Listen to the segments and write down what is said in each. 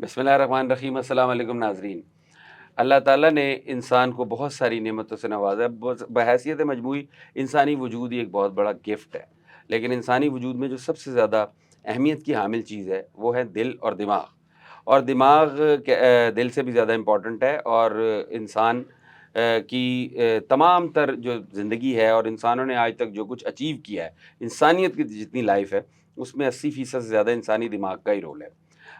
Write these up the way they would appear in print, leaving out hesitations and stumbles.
بسم اللہ الرحمن الرحیم۔ السلام علیکم ناظرین۔ اللہ تعالیٰ نے انسان کو بہت ساری نعمتوں سے نوازا ہے۔ بحیثیت مجموعی انسانی وجود ہی ایک بہت بڑا گفٹ ہے، لیکن انسانی وجود میں جو سب سے زیادہ اہمیت کی حامل چیز ہے وہ ہے دل اور دماغ، اور دماغ دل سے بھی زیادہ امپورٹنٹ ہے۔ اور انسان کی تمام تر جو زندگی ہے اور انسانوں نے آج تک جو کچھ اچیو کیا ہے، انسانیت کی جتنی لائف ہے اس میں 80% سے زیادہ انسانی دماغ کا ہی رول ہے۔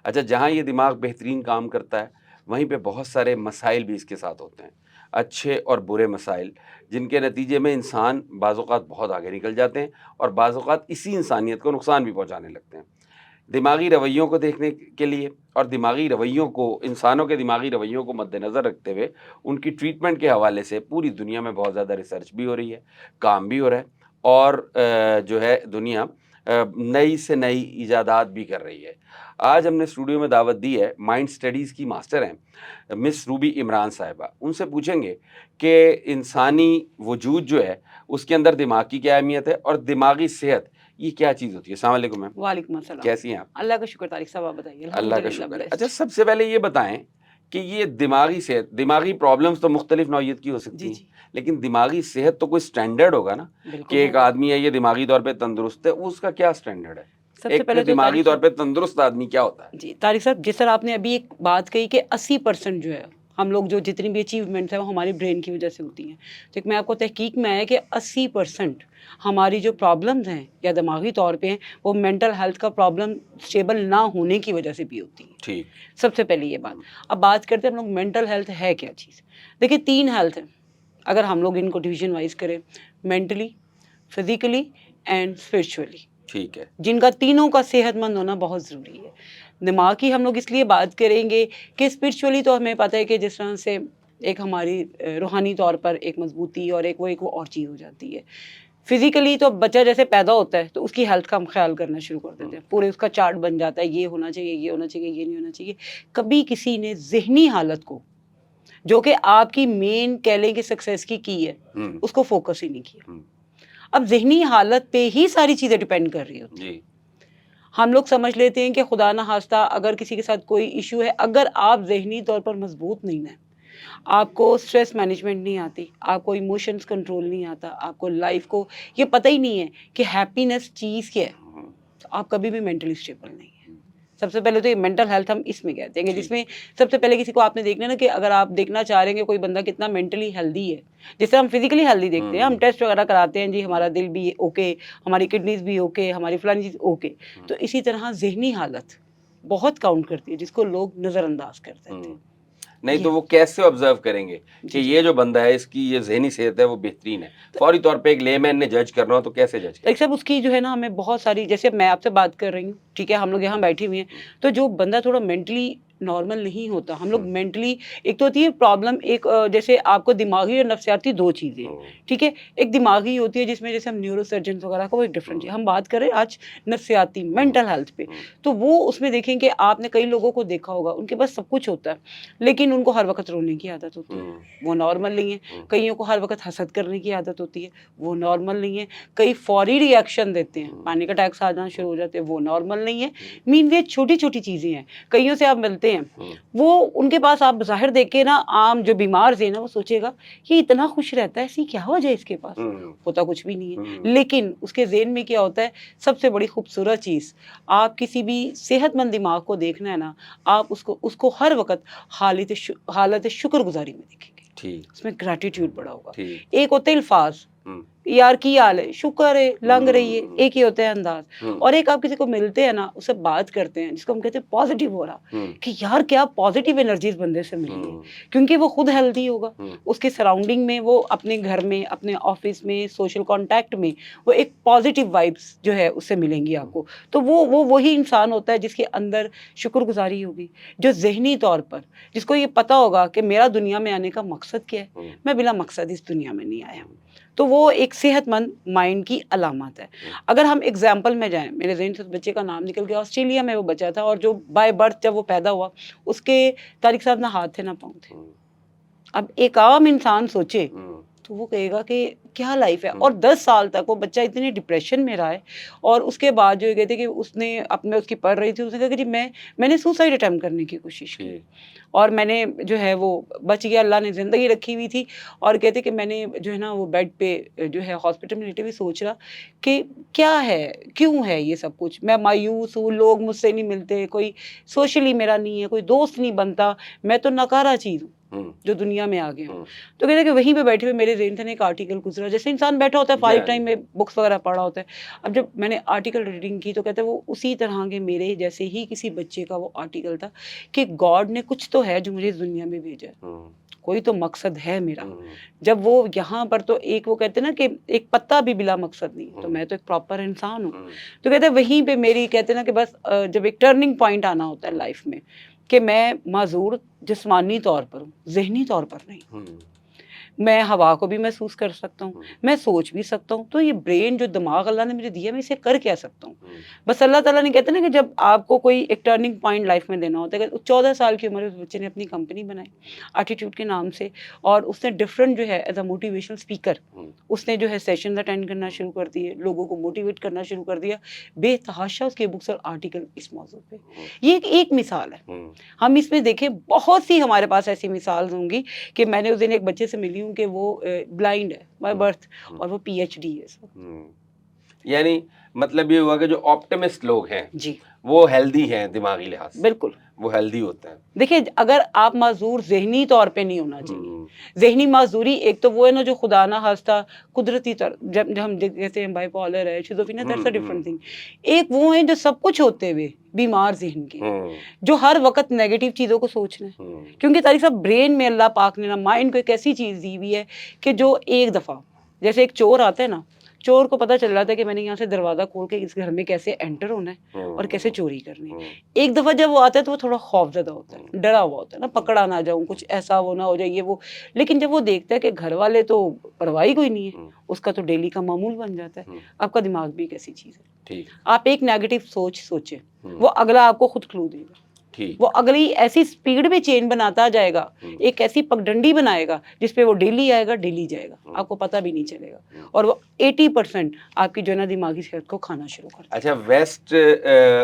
اچھا، جہاں یہ دماغ بہترین کام کرتا ہے وہیں پہ بہت سارے مسائل بھی اس کے ساتھ ہوتے ہیں، اچھے اور برے مسائل، جن کے نتیجے میں انسان بعض اوقات بہت آگے نکل جاتے ہیں اور بعض اوقات اسی انسانیت کو نقصان بھی پہنچانے لگتے ہیں۔ دماغی رویوں کو دیکھنے کے لیے اور دماغی رویوں کو، انسانوں کے دماغی رویوں کو مد نظر رکھتے ہوئے ان کی ٹریٹمنٹ کے حوالے سے پوری دنیا میں بہت زیادہ ریسرچ بھی ہو رہی ہے، کام بھی ہو رہا ہے، اور جو ہے دنیا نئی سے نئی ایجادات بھی کر رہی ہے۔ آج ہم نے اسٹوڈیو میں دعوت دی ہے مائنڈ اسٹڈیز کی ماسٹر ہیں مس روبی عمران صاحبہ۔ ان سے پوچھیں گے کہ انسانی وجود جو ہے اس کے اندر دماغ کی کیا اہمیت ہے اور دماغی صحت یہ کیا چیز ہوتی ہے۔ السلام علیکم میم۔ وعلیکم السلام۔ کیسی ہیں آپ؟ اللہ کا شکر طارق صاحب، آپ بتائیے۔ اللہ کا شکر ہے۔ اچھا، سب سے پہلے یہ بتائیں کہ یہ دماغی صحت، دماغی پرابلمس تو مختلف نوعیت کی ہو سکتی ہیں، لیکن دماغی صحت تو کوئی سٹینڈرڈ ہوگا نا، کہ ایک آدمی ہے یہ دماغی طور پہ تندرست ہے، اس کا کیا سٹینڈرڈ ہے؟ سب سے پہلے دماغی طور پہ تندرست آدمی کیا ہوتا ہے؟ جی طارق صاحب، جس طرح آپ نے ابھی ایک بات کہی کہ 80% جو ہے ہم لوگ جو جتنی بھی اچیومنٹس ہیں وہ ہماری برین کی وجہ سے ہوتی ہیں، تو ایک میں آپ کو تحقیق میں آیا کہ 80% ہماری جو پرابلمز ہیں یا دماغی طور پہ ہیں وہ مینٹل ہیلتھ کا پرابلم اسٹیبل نہ ہونے کی وجہ سے بھی ہوتی ہیں۔ ٹھیک، سب سے پہلے یہ بات۔ اب بات کرتے ہیں ہم لوگ مینٹل ہیلتھ ہے کیا چیز۔ دیکھیے 3 ہیلتھ ہیں، اگر ہم لوگ ان کو ڈویژن وائز کریں، مینٹلی، فزیکلی اینڈ اسپرچولی، ٹھیک ہے، جن کا تینوں کا صحت مند ہونا بہت ضروری ہے۔ دماغ کی ہم لوگ اس لیے بات کریں گے کہ اسپرچولی تو ہمیں پتہ ہے کہ جس طرح سے ایک ہماری روحانی طور پر ایک مضبوطی اور ایک وہ اور چیز ہو جاتی ہے۔ فزیکلی تو بچہ جیسے پیدا ہوتا ہے تو اس کی ہیلتھ کا ہم خیال کرنا شروع کر دیتے ہیں، پورے اس کا چارٹ بن جاتا ہے، یہ ہونا چاہیے، یہ ہونا چاہیے، یہ نہیں ہونا چاہیے۔ کبھی کسی نے ذہنی حالت کو، جو کہ آپ کی مین کہہ لیں کہ سکسیس کی ہے، اس کو فوکس ہی نہیں کیا۔ اب ذہنی حالت پہ ہی ساری چیزیں ڈیپینڈ کر رہی ہوتی ہیں۔ ہم لوگ سمجھ لیتے ہیں کہ خدا نہ خواستہ اگر کسی کے ساتھ کوئی ایشو ہے، اگر آپ ذہنی طور پر مضبوط نہیں ہیں، آپ کو اسٹریس مینجمنٹ نہیں آتی، آپ کو ایموشنز کنٹرول نہیں آتا، آپ کو لائف کو یہ پتہ ہی نہیں ہے کہ ہیپینس چیز کیا ہے، تو آپ کبھی بھی مینٹلی اسٹیبل نہیں ہیں۔ سب سے پہلے تو یہ مینٹل ہیلتھ ہم اس میں کہتے ہیں کہ جس میں سب سے پہلے کسی کو آپ نے دیکھنا نا کہ اگر آپ دیکھنا چاہ رہے ہیں کہ کوئی بندہ کتنا مینٹلی ہیلدی ہے، جس سے ہم فزیکلی ہیلدی دیکھتے ہیں، ہم ٹیسٹ وغیرہ کراتے ہیں، جی ہمارا دل بھی اوکے، ہماری کڈنیز بھی اوکے، ہماری فلانی چیز اوکے، تو اسی طرح ذہنی حالت بہت کاؤنٹ کرتی ہے، جس کو لوگ نظر انداز کر دیتے ہیں۔ نہیں تو وہ کیسے آبزرو کریں گے کہ یہ جو بندہ ہے اس کی یہ ذہنی صحت ہے وہ بہترین ہے؟ فوری طور پہ ایک لے مین نے جج کرنا ہو تو کیسے جج کریں؟ ایک صاحب اس کی جو ہے نا ہمیں بہت ساری، جیسے میں آپ سے بات کر رہی ہوں، ٹھیک ہے، ہم لوگ یہاں بیٹھے ہوئے ہیں، تو جو بندہ تھوڑا مینٹلی نارمل نہیں ہوتا، ہم لوگ مینٹلی، ایک تو ہوتی ہے پرابلم، ایک جیسے آپ کو دماغی اور نفسیاتی 2 چیزیں ہیں، ٹھیک ہے، ایک دماغی ہوتی ہے جس میں جیسے ہم نیورو سرجنس وغیرہ کا وہ ایک ڈفرنٹ ہے، ہم بات کریں آج نفسیاتی مینٹل ہیلتھ پہ، تو وہ اس میں دیکھیں کہ آپ نے کئی لوگوں کو دیکھا ہوگا ان کے پاس سب کچھ ہوتا ہے لیکن ان کو ہر وقت رونے کی عادت ہوتی ہے، وہ نارمل نہیں ہے۔ کئیوں کو ہر وقت حسد کرنے کی عادت ہوتی ہے، وہ نارمل نہیں ہے۔ کئی فوری ری ایکشن دیتے ہیں، پینک اٹیکس آ جانا شروع ہو جاتے ہیں، وہ نارمل نہیں ہے۔ مین یہ چھوٹی چھوٹی چیزیں ہیں، کئیوں سے آپ ملتے ہیں، وہ ان کے پاس آپ ظاہر دیکھ کے نا، عام جو بیمار سے نا وہ سوچے گا یہ اتنا خوش رہتا ہے، ایسی کیا وجہ ہے اس کے پاس، ہوتا کچھ بھی نہیں ہے، لیکن اس کے ذہن میں کیا ہوتا ہے؟ سب سے بڑی خوبصورت چیز، آپ کسی بھی صحت مند دماغ کو دیکھنا ہے نا، آپ اس کو ہر وقت حالت شکر گزاری میں دیکھیں گے، اس میں گریٹیٹیوڈ بڑا ہوگا۔ ایک ہوتے الفاظ، یار کی حال ہے، شکر ہے، لنگ رہی ہے، ایک ہی ہوتا ہے انداز، اور ایک آپ کسی کو ملتے ہیں نا، اس سے بات کرتے ہیں جس کو ہم کہتے ہیں پازیٹیو ہو رہا، کہ یار کیا پازیٹیو انرجیز بندے سے ملی ہے، کیونکہ وہ خود ہیلدی ہوگا، اس کے سراؤنڈنگ میں، وہ اپنے گھر میں، اپنے آفس میں، سوشل کانٹیکٹ میں، وہ ایک پازیٹیو وائبس جو ہے اس سے ملیں گی آپ کو، تو وہی انسان ہوتا ہے جس کے اندر شکر گزاری ہوگی، جو ذہنی طور پر، جس کو یہ پتا ہوگا کہ میرا دنیا میں آنے کا مقصد کیا ہے، میں بلا مقصد اس دنیا میں نہیں آیا ہوں، تو وہ ایک صحت مند مائنڈ کی علامت ہے۔ اگر ہم ایگزامپل میں جائیں، میرے ذہن سے بچے کا نام نکل گیا، آسٹریلیا میں وہ بچہ تھا، اور جو بائی برتھ جب وہ پیدا ہوا، اس کے طارق صاحب نہ ہاتھ تھے نہ پاؤں تھے۔ اب ایک عام انسان سوچے تو وہ کہے گا کہ کیا لائف ہے. اور 10 سال تک وہ بچہ اتنے ڈپریشن میں رہا ہے. اور اس کے بعد جو کہتے کہ اس نے اپنے اس کی پڑھ رہی تھی, اس نے کہا کہ جی میں نے سوسائڈ اٹیمپٹ کرنے کی کوشش کی, اور میں نے جو ہے وہ بچ گیا, اللہ نے زندگی رکھی ہوئی تھی. اور کہتے کہ میں نے جو ہے نا وہ بیڈ پہ جو ہے ہاسپٹل میں لیٹے ہوئے سوچ رہا کہ کیا ہے, کیوں ہے یہ سب کچھ, میں مایوس ہوں, لوگ مجھ سے نہیں ملتے, کوئی سوشلی میرا نہیں ہے, کوئی دوست نہیں بنتا, میں تو ناکارہ چیز ہوں جو دنیا میں آ گیا ہوں. تو کہتے ہیں کہ وہیں پہ بیٹھے ہوئے میرے ذہن سے ایک آرٹیکل گزرا, جیسے انسان بیٹھا ہوتا ہے فارغ ٹائم میں بکس وغیرہ پڑھا ہوتا ہے. اب جب میں نے آرٹیکل ریڈنگ کی تو کہتے ہیں وہ اسی طرح کے میرے جیسے ہی کسی بچے کا وہ آرٹیکل تھا کہ گاڈ نے کچھ تو ہے جو مجھے اس دنیا میں بھیجا ہے, کوئی تو مقصد ہے میرا. جب وہ یہاں پر تو ایک وہ کہتے ہیں نا کہ ایک پتا بھی بلا مقصد نہیں, تو میں تو ایک پراپر انسان ہوں. تو کہتے ہیں وہیں پہ میری کہتے ہیں نا کہ بس جب ایک ٹرننگ پوائنٹ آنا ہوتا ہے لائف میں کہ میں معذور جسمانی طور پر ہوں, ذہنی طور پر نہیں. میں ہوا کو بھی محسوس کر سکتا ہوں, میں سوچ بھی سکتا ہوں. تو یہ برین جو دماغ اللہ نے مجھے دیا, میں اسے کر کیا سکتا ہوں. بس اللہ تعالیٰ نے کہتے ہیں نا کہ جب آپ کو کوئی ایک ٹرننگ پوائنٹ لائف میں دینا ہوتا ہے, 14 سال کی عمر میں اس بچے نے اپنی کمپنی بنائی ایٹیٹیوڈ کے نام سے, اور اس نے ڈفرینٹ جو ہے ایز اے موٹیویشنل اسپیکر اس نے جو ہے سیشنز اٹینڈ کرنا شروع کر دیے, لوگوں کو موٹیویٹ کرنا شروع کر دیا. بے تحاشا اس کے بکس اور آرٹیکل اس موضوع پہ. یہ ایک مثال ہے. ہم اس میں دیکھیں بہت سی ہمارے پاس ایسی مثال ہوں گی کہ میں نے اس دن ایک بچے سے ملی ہوں کہ وہ بلائنڈ ہے بائی برتھ, اور وہ پی ایچ ڈی ہے. یعنی مطلب یہ ہوا کہ جو آپٹمسٹ لوگ ہیں جی وہ ہیلدی ہیں دماغی لحاظ سے, بالکل وہ ہیلدی ہوتے ہیں. دیکھیں اگر آپ معذور ذہنی طور پہ نہیں ہونا چاہیے. ذہنی معذوری ایک تو وہ ہے نا جو خدا نہ خواستہ قدرتی طور, جب ہم کہتے ہیں بائی پولر ہے, schizophrenia, that's a different thing. ایک وہ ہیں جو سب کچھ ہوتے ہوئے بیمار ذہن کے, جو ہر وقت نیگیٹو چیزوں کو سوچنا ہے. کیونکہ تاریخ صاحب برین میں اللہ پاک نے نا مائنڈ کو ایک ایسی چیز دی ہوئی ہے کہ جو ایک دفعہ جیسے ایک چور آتا ہے نا, چور کو پتہ چل رہا تھا کہ میں نے یہاں سے دروازہ کھول کے اس گھر میں کیسے انٹر ہونا ہے اور کیسے چوری کرنی ہے. ایک دفعہ جب وہ آتا ہے تو وہ تھوڑا خوف زدہ ہوتا ہے, ڈرا ہوا ہوتا ہے نا, پکڑا نہ جاؤں, کچھ ایسا وہ نہ ہو جائے یہ وہ. لیکن جب وہ دیکھتا ہے کہ گھر والے تو پرواہی کوئی نہیں ہے, اس کا تو ڈیلی کا معمول بن جاتا ہے. آپ کا دماغ بھی ایک ایسی چیز ہے, آپ ایک نیگیٹو سوچ سوچیں, وہ اگلا آپ کو خود کلو دے گا. وہ اگلی ایسی سپیڈ میں چین بناتا جائے گا, ایک ایسی پگڈنڈی بنائے گا جس پہ وہ ڈیلی آئے گا, ڈیلی جائے گا, آپ کو پتہ بھی نہیں چلے گا, اور وہ 80% آپ کی جو ہے نا دماغی صحت کو کھانا شروع کر دے. اچھا, ویسٹ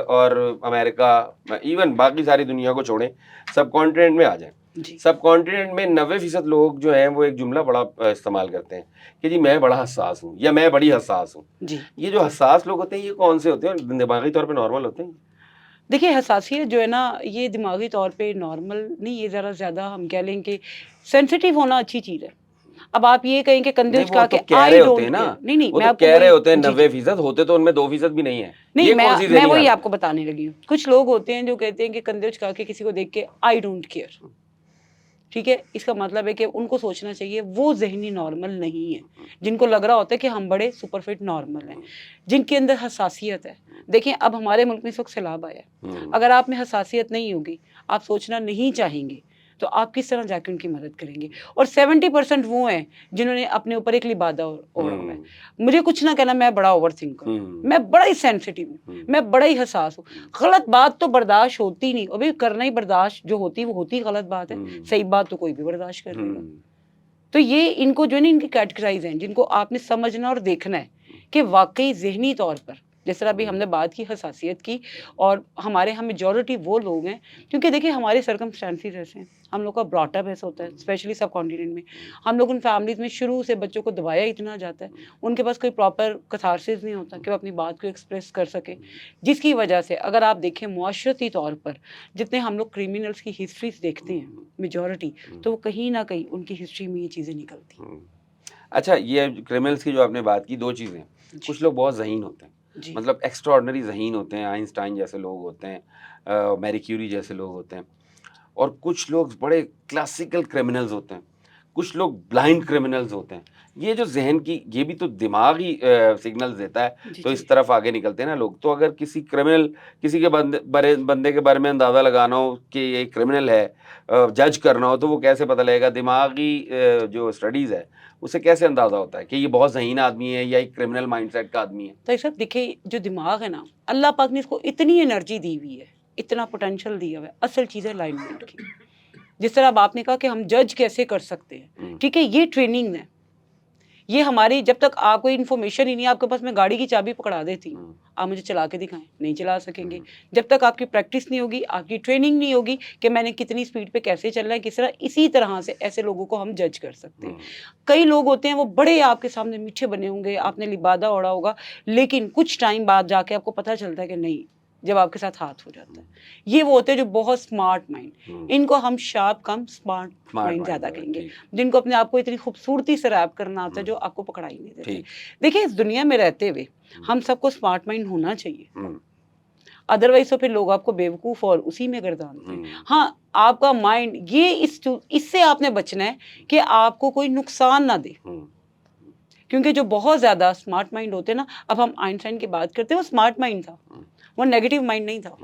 اور امریکہ, ایون باقی ساری دنیا کو چھوڑیں, سب کانٹیننٹ میں آ جائیں. سب کانٹیننٹ میں 90% لوگ جو ہیں وہ ایک جملہ بڑا استعمال کرتے ہیں کہ جی میں بڑا حساس ہوں یا میں بڑی حساس ہوں. یہ جو حساس لوگ ہوتے ہیں یہ کون سے ہوتے ہیں, دماغی طور پہ نارمل ہوتے ہیں؟ دیکھیے حساسیت جو ہے نا یہ دماغی طور پہ نارمل نہیں, یہ ذرا زیادہ ہم کہہ لیں کہ سینسیٹیو ہونا اچھی چیز ہے. اب آپ یہ کہیں کہ کندھے اچکا کے آئی ڈونٹ کیئر, نہیں میں کہہ رہے ہوتے ہیں 90% ہوتے تو ان میں 2% بھی نہیں ہے. نہیں, میں وہی آپ کو بتانے لگی ہوں. کچھ لوگ ہوتے ہیں جو کہتے ہیں کہ کندھے اچکا کے کسی کو دیکھ کے آئی ڈونٹ کیئر. ٹھیک ہے, اس کا مطلب ہے کہ ان کو سوچنا چاہیے وہ ذہنی نارمل نہیں ہے, جن کو لگ رہا ہوتا ہے کہ ہم بڑے سپر فٹ نارمل ہیں, جن کے اندر حساسیت ہے. دیکھیں اب ہمارے ملک میں اس وقت سیلاب آیا ہے, اگر آپ میں حساسیت نہیں ہوگی, آپ سوچنا نہیں چاہیں گے, تو آپ کس طرح جا کے ان کی مدد کریں گے. اور 70% وہ ہیں جنہوں نے اپنے اوپر ایک لبادہ اوڑھا ہوا ہے. مجھے کچھ نہ کہنا, میں بڑا اوور تھنکر ہوں, میں بڑا ہی سینسیٹیو ہوں, میں بڑا ہی حساس ہوں. غلط بات تو برداشت ہوتی نہیں, ابھی کرنا ہی برداشت جو ہوتی وہ ہوتی غلط بات ہے, صحیح بات تو کوئی بھی برداشت کر لے گا. تو یہ ان کو جو ہے نا ان کی کیٹیگرائز ہیں جن کو آپ نے سمجھنا اور دیکھنا ہے کہ واقعی ذہنی طور پر, جس طرح بھی ہم نے بات کی حساسیت کی, اور ہمارے ہم میجورٹی وہ لوگ ہیں, کیونکہ دیکھیں ہمارے سرکمسٹانسز ایسے ہیں, ہم لوگ کا براٹ اپ ایسا ہوتا ہے, اسپیشلی سب کانٹیننٹ میں. ہم لوگ ان فیملیز میں شروع سے بچوں کو دبایا اتنا جاتا ہے, ان کے پاس کوئی پراپر کتھارسس نہیں ہوتا کہ وہ اپنی بات کو ایکسپریس کر سکے, جس کی وجہ سے اگر آپ دیکھیں معاشرتی طور پر جتنے ہم لوگ کریمنلس کی ہسٹریز دیکھتے ہیں میجورٹی, تو وہ کہیں نہ کہیں ان کی ہسٹری میں یہ چیزیں نکلتی ہیں. اچھا, یہ کریمنلس کی جو آپ نے بات کی, 2 چیزیں, کچھ لوگ بہت ذہین ہوتے ہیں, مطلب ایکسٹرا آرڈنری ذہین ہوتے ہیں, آئنسٹائن جیسے لوگ ہوتے ہیں, میری کیوری جیسے لوگ ہوتے ہیں, اور کچھ لوگ بڑے کلاسیکل کرمنلز ہوتے ہیں, کچھ لوگ بلائنڈ کرمنلز ہوتے ہیں. یہ جو ذہن کی, یہ بھی تو دماغی سگنلز دیتا ہے, تو اس طرف آگے نکلتے ہیں نا لوگ. تو اگر کسی کرمنل, کسی کے بندے کے بارے میں اندازہ لگانا ہو کہ یہ کرمنل ہے, جج کرنا ہو, تو وہ کیسے پتہ لگے گا؟ دماغی جو اسٹڈیز ہے اسے کیسے اندازہ ہوتا ہے کہ یہ بہت ذہین آدمی ہے یا ایک کرمنل مائنڈ سیٹ کا آدمی ہے؟ تو سب دیکھیں, جو دماغ ہے نا, اللہ پاک نے اس کو اتنی انرجی دی ہوئی ہے, اتنا پوٹینشیل دیا ہوا ہے. اصل چیز ہے الائنمنٹ کی. جس طرح اب آپ نے کہا کہ ہم جج کیسے کر سکتے ہیں, ٹھیک ہے, یہ ٹریننگ ہے, یہ ہماری جب تک آپ کو انفارمیشن ہی نہیں آپ کے پاس، میں گاڑی کی چابی پکڑا دیتی ہوں، آپ مجھے چلا کے دکھائیں، نہیں چلا سکیں گے جب تک آپ کی پریکٹس نہیں ہوگی، آپ کی ٹریننگ نہیں ہوگی کہ میں نے کتنی سپیڈ پہ کیسے چلنا ہے، کس طرح. اسی طرح سے ایسے لوگوں کو ہم جج کر سکتے ہیں. کئی لوگ ہوتے ہیں وہ بڑے آپ کے سامنے میٹھے بنے ہوں گے، آپ نے لبادہ اوڑا ہوگا، لیکن کچھ ٹائم بعد جا کے آپ کو پتہ چلتا ہے کہ نہیں، جب آپ کے ساتھ ہاتھ ہو جاتا ہے. یہ وہ ہوتے ہیں جو بہت اسمارٹ مائنڈ، ان کو ہم شارپ کم اسمارٹ مائنڈ زیادہ کہیں گے، جن کو اپنے آپ کو اتنی خوبصورتی سے ریپ کرنا آتا ہے جو آپ کو پکڑا ہی نہیں دیتے. دیکھیں اس دنیا میں رہتے ہوئے ہم سب کو اسمارٹ مائنڈ ہونا چاہیے، ادروائز تو پھر لوگ آپ کو بیوقوف اور اسی میں گردانتے ہیں. ہاں آپ کا مائنڈ یہ اس سے آپ نے بچنا ہے کہ آپ کو کوئی نقصان نہ دے، کیونکہ جو بہت زیادہ اسمارٹ مائنڈ ہوتے ہیں نا، اب ہم آئنسٹائن کی بات کرتے ہیں، وہ اسمارٹ مائنڈ تھا، وہ نیگیٹو مائنڈ نہیں تھا.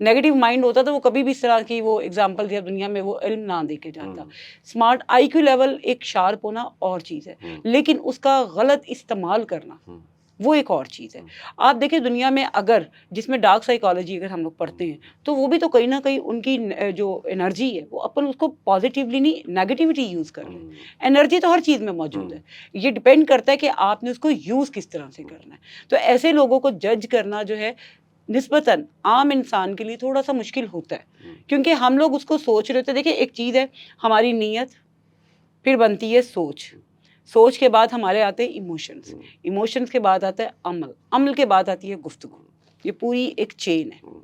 نیگیٹو مائنڈ ہوتا تو وہ کبھی بھی اس طرح کی وہ اگزامپل دیا دنیا میں وہ علم نہ دے کے جاتا. اسمارٹ آئی کیو لیول ایک شارپ ہونا اور چیز ہے، لیکن اس کا غلط استعمال کرنا وہ ایک اور چیز ہے. آپ دیکھیں دنیا میں اگر جس میں ڈارک سائیکالوجی اگر ہم لوگ پڑھتے ہیں تو وہ بھی تو کہیں نہ کہیں ان کی جو انرجی ہے وہ اپن اس کو پازیٹیولی نہیں نیگیٹیوٹی یوز کر رہے ہیں. انرجی تو ہر چیز میں موجود ہے، یہ ڈپینڈ کرتا ہے کہ آپ نے اس کو یوز کس طرح سے کرنا ہے. تو ایسے لوگوں کو جج کرنا جو ہے نسبتاً عام انسان کے لیے تھوڑا سا مشکل ہوتا ہے، کیونکہ ہم لوگ اس کو سوچ رہے ہوتے ہیں. دیکھیں ایک چیز ہے ہماری نیت، پھر بنتی ہے سوچ، سوچ کے بعد ہمارے آتے ہیں ایموشنز، ایموشنز کے بعد آتا ہے عمل، عمل کے بعد آتی ہے گفتگو. یہ پوری ایک چین ہے.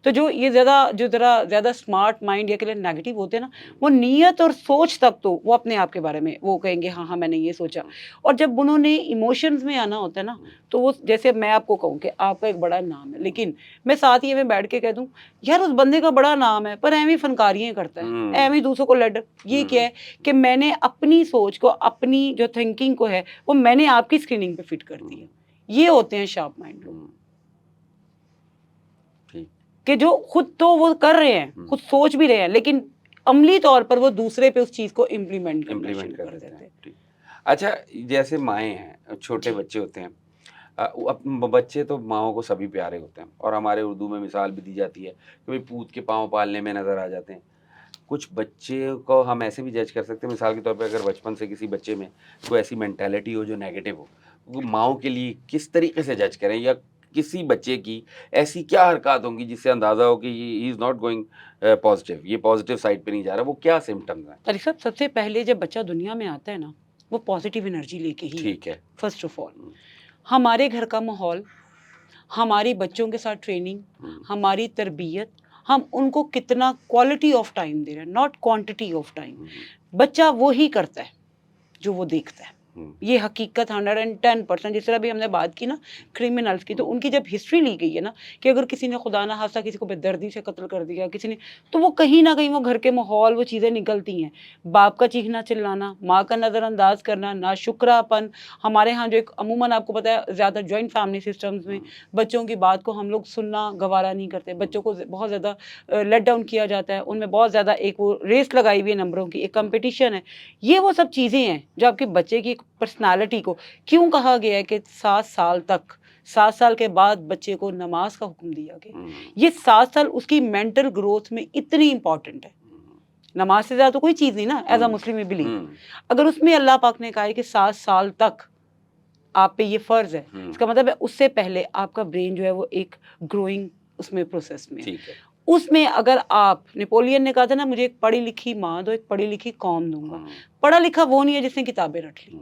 تو جو یہ زیادہ اسمارٹ مائنڈ یا کہ نیگیٹو ہوتے ہیں نا، وہ نیت اور سوچ تک تو وہ اپنے آپ کے بارے میں وہ کہیں گے ہاں میں نے یہ سوچا، اور جب انہوں نے ایموشنز میں آنا ہوتا ہے نا تو وہ جیسے میں آپ کو کہوں کہ آپ کا ایک بڑا نام ہے، لیکن میں ساتھ ہی میں بیٹھ کے کہہ دوں یار اس بندے کا بڑا نام ہے پر ایویں فنکاریاں کرتا ہے، ایویں دوسروں کو لڈ. یہ کیا ہے کہ میں نے اپنی سوچ کو، اپنی جو تھنکنگ کو ہے وہ میں نے آپ کی اسکریننگ پہ فٹ کر دیا. یہ ہوتے ہیں شارپ مائنڈ لوگ، کہ جو خود تو وہ کر رہے ہیں، خود سوچ بھی رہے ہیں، لیکن عملی طور پر وہ دوسرے پہ اس چیز کو امپلیمنٹ کر دیتے ہیں. اچھا جیسے مائیں ہیں، چھوٹے بچے ہوتے ہیں، بچے تو ماؤں کو سبھی پیارے ہوتے ہیں، اور ہمارے اردو میں مثال بھی دی جاتی ہے کہ بھائی پوت کے پاؤں پالنے میں نظر آ جاتے ہیں. کچھ بچے کو ہم ایسے بھی جج کر سکتے ہیں، مثال کے طور پہ اگر بچپن سے کسی بچے میں کوئی ایسی مینٹیلٹی ہو جو نیگیٹو ہو، وہ ماؤں کے لیے کس طریقے سے جج کریں، یا کسی بچے کی ایسی کیا حرکات ہوں گی جس سے اندازہ ہو کہ ہی از ناٹ گوئنگ پازیٹیو، یہ پازیٹیو سائڈ پہ نہیں جا رہا، وہ کیا سمٹمز ہیں؟ طارق صاحب سب سے پہلے جب بچہ دنیا میں آتا ہے نا وہ پازیٹیو انرجی لے کے ہی، ٹھیک ہے، فرسٹ آف آل ہمارے گھر کا ماحول، ہماری بچوں کے ساتھ ٹریننگ، ہماری تربیت، ہم ان کو کتنا کوالٹی آف ٹائم دے رہے ہیں، ناٹ کوانٹٹی آف ٹائم. بچہ وہی کرتا ہے جو وہ دیکھتا ہے، یہ حقیقت 110%. جس طرح بھی ہم نے بات کی نا کرمنلز کی، تو ان کی جب ہسٹری لی گئی ہے نا کہ اگر کسی نے خدا نہ خواستہ کسی کو بے دردی سے قتل کر دیا کسی نے، تو وہ کہیں نہ کہیں وہ گھر کے ماحول وہ چیزیں نکلتی ہیں. باپ کا چیخنا چلانا، ماں کا نظر انداز کرنا، ناشکرا پن. ہمارے ہاں جو ایک عموماً آپ کو پتہ ہے زیادہ جوائنٹ فیملی سسٹمز میں بچوں کی بات کو ہم لوگ سننا گوارا نہیں کرتے، بچوں کو بہت زیادہ لیٹ ڈاؤن کیا جاتا ہے، ان میں بہت زیادہ ایک وہ ریس لگائی ہوئی ہے نمبروں کی، ایک کمپٹیشن ہے. یہ وہ سب چیزیں ہیں جو آپ کے بچے کی پرسنالٹی کو، کیوں کہا گیا ہے کہ 7 سال تک، 7 سال کے بعد بچے کو نماز کا حکم دیا گیا. یہ 7 سال اس کی مینٹل گروتھ میں اتنی امپورٹنٹ ہے. نماز سے زیادہ تو کوئی چیز نہیں نا ایز اے مسلم بلیو. اگر اس میں اللہ پاک نے کہا ہے کہ 7 سال تک آپ پہ یہ فرض ہے، اس کا مطلب ہے اس سے پہلے آپ کا برین جو ہے وہ ایک گروئنگ اس میں پروسیس میں ہے. اس میں اگر آپ، نیپولین نے کہا تھا نا مجھے ایک پڑھی لکھی ماں دو، ایک پڑھی لکھی قوم دوں گا. پڑھا لکھا وہ نہیں ہے جس نے کتابیں رکھ لی.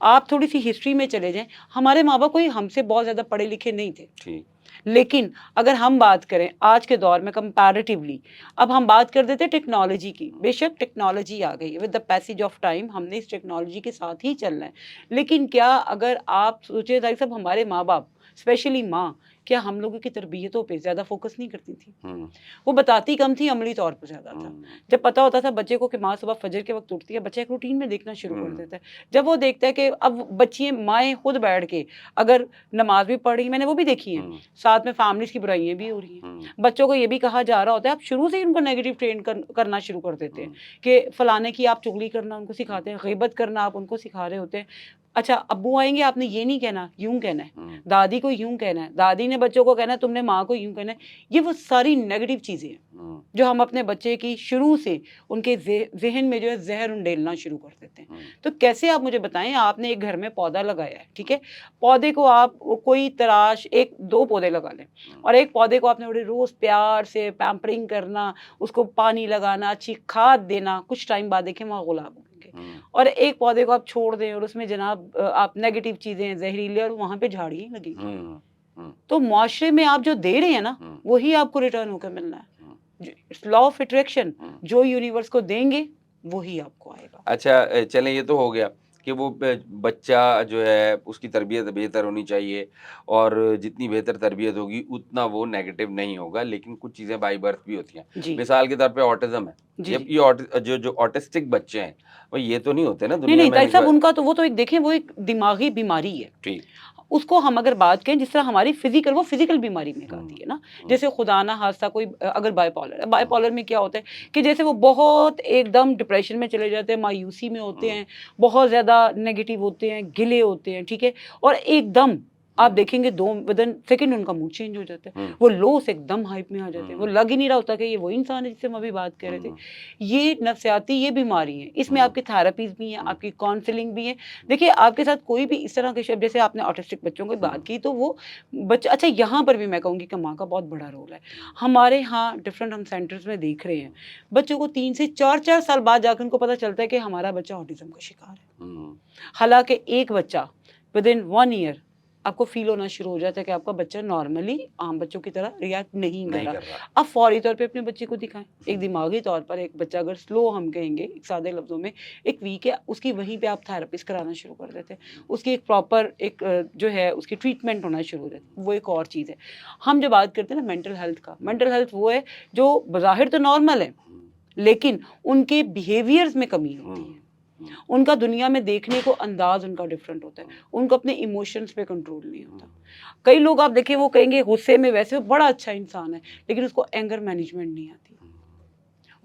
آپ تھوڑی سی ہسٹری میں چلے جائیں، ہمارے ماں باپ کوئی ہم سے بہت زیادہ پڑھے لکھے نہیں تھے، لیکن اگر ہم بات کریں آج کے دور میں کمپیریٹیولی، اب ہم بات کر دیتے ٹیکنالوجی کی. بے شک ٹیکنالوجی آ گئی ہے، with the passage of time ہم نے اس ٹیکنالوجی کے ساتھ ہی چلنا ہے. لیکن کیا اگر آپ سوچیں طارق صاحب، ہمارے ماں باپ اسپیشلی ماں کیا ہم لوگوں کی تربیتوں پہ زیادہ فوکس نہیں کرتی تھی؟ وہ بتاتی کم تھی، عملی طور پر زیادہ تھا. جب پتہ ہوتا تھا بچے کو کہ ماں صبح فجر کے وقت اٹھتی ہے، بچہ ایک روٹین میں دیکھنا شروع کر دیتا ہے. جب وہ دیکھتا ہے کہ اب بچی مائیں خود بیٹھ کے اگر نماز بھی پڑھ رہی ہیں، میں نے وہ بھی دیکھی ہیں، ساتھ میں فیملیز کی برائیاں بھی ہو رہی ہیں. بچوں کو یہ بھی کہا جا رہا ہوتا ہے، آپ شروع سے ہی ان کو نیگیٹو ٹرین کرنا شروع کر دیتے ہیں کہ فلانے کی آپ چغلی کرنا ان کو سکھاتے ہیں، غیبت کرنا آپ ان کو سکھا رہے ہوتے ہیں. اچھا ابو آئیں گے آپ نے یہ نہیں کہنا، یوں کہنا ہے، ہوں، دادی کو یوں کہنا ہے، دادی نے بچوں کو کہنا ہے، تم نے ماں کو یوں کہنا ہے. یہ وہ ساری نیگیٹو چیزیں ہیں ہوں، جو ہم اپنے بچے کی شروع سے ان کے ذہن میں جو ہے زہر انڈیلنا شروع کر دیتے ہیں. ہوں، تو کیسے آپ مجھے بتائیں، آپ نے ایک گھر میں پودا لگایا ہے، ٹھیک ہے، پودے کو آپ کوئی تراش، ایک دو پودے لگا لیں اور ایک پودے کو آپ نے بڑے روز پیار سے پیمپرنگ کرنا، اس کو پانی لگانا، اچھی کھاد دینا، کچھ ٹائم بعد دیکھیں وہاں گلاب ہوں گے. ہوں، اور ایک پودے کو آپ چھوڑ دیں اور اس میں جناب آپ نیگیٹو چیزیں زہریلے، اور وہاں پہ جھاڑیاں لگیں گی. ہوں، ہوں، تو معاشرے میں آپ جو دے رہے ہیں نا ہوں، وہی آپ کو ریٹرن ہو کے ملنا ہے. ہوں، لا آف اٹریکشن، ہوں. جو یونیورس کو دیں گے وہی آپ کو آئے گا. اچھا چلیں یہ تو ہو گیا کہ وہ بچہ جو ہے اس کی تربیت بہتر ہونی چاہیے، اور جتنی بہتر تربیت ہوگی اتنا وہ نیگیٹو نہیں ہوگا، لیکن کچھ چیزیں بائی برتھ بھی ہوتی ہیں. جی مثال کے طور پہ آٹزم ہے. جی جی. یہ جو آٹسٹک بچے ہیں وہ یہ تو نہیں ہوتے نا نہیں دنیا نہیں میں طاہر صاحب، ان کا تو وہ تو ایک دیکھیں وہ ایک دماغی بیماری ہے. ٹھیک. اس کو ہم اگر بات کریں جس طرح ہماری فزیکل، وہ فزیکل بیماری میں ہوں، آتی ہے نا. ہوں، جیسے خدا نہ خواستہ کوئی اگر بائی پالر ہے، بائی ہوں، پالر میں کیا ہوتا ہے کہ جیسے وہ بہت ایک دم ڈپریشن میں چلے جاتے ہیں، مایوسی میں ہوتے ہوں، ہیں، بہت زیادہ نیگیٹو ہوتے ہیں، گلے ہوتے ہیں، ٹھیک ہے، اور ایک دم آپ دیکھیں گے دو ودن سیکنڈ ان کا موڈ چینج ہو جاتا ہے. ہوں، وہ لو سے ایک دم ہائپ میں آ جاتے ہیں، وہ ہوں، لگ ہی نہیں رہا ہوتا کہ یہ وہی انسان ہے جس سے ہم ابھی بات کر رہے تھے. ہوں، یہ نفسیاتی یہ بیماری ہیں، اس میں ہوں، آپ کی تھراپیز بھی ہیں، ہوں، آپ کی کاؤنسلنگ بھی ہے. دیکھیے آپ کے ساتھ کوئی بھی اس طرح کے شب، جیسے آپ نے آٹسٹک بچوں کی بات کی تو وہ بچہ، اچھا یہاں پر بھی میں کہوں گی کہ ماں کا بہت بڑا رول ہے. ہمارے ہاں ڈفرینٹ ہم سینٹرز میں دیکھ رہے ہیں بچوں کو 3 سے 4 سال بعد جا کے ان کو پتہ چلتا ہے کہ ہمارا بچہ آٹزم کا شکار ہے. ہوں، حالانکہ ایک بچہ ود ان 1 ایئر آپ کو فیل ہونا شروع ہو جاتا ہے کہ آپ کا بچہ نارملی عام بچوں کی طرح ریئیکٹ نہیں کر نہیں رہا. کر رہا. آپ فوری طور پہ اپنے بچے کو دکھائیں. ایک دماغی طور پر ایک بچہ اگر سلو، ہم کہیں گے ایک سادے لفظوں میں ایک ویک ہے، اس کی وہیں پہ آپ تھراپسٹ کرانا شروع کر دیتے ہیں. اس کی ایک پراپر ایک جو ہے اس کی ٹریٹمنٹ ہونا شروع ہو جاتی ہے. وہ ایک اور چیز ہے. ہم جو بات کرتے ہیں نا مینٹل ہیلتھ کا، مینٹل ہیلتھ وہ ہے جو بظاہر تو نارمل ہے لیکن ان کے بیہیویئرز میں کمی ہوتی ہے. ان کا دنیا میں دیکھنے کو انداز ان کا ڈفرینٹ ہوتا ہے. ان کو اپنے ایموشنز پہ کنٹرول نہیں ہوتا. کئی لوگ آپ دیکھیں وہ کہیں گے غصے میں ویسے وہ بڑا اچھا انسان ہے لیکن اس کو اینگر مینجمنٹ نہیں آتی.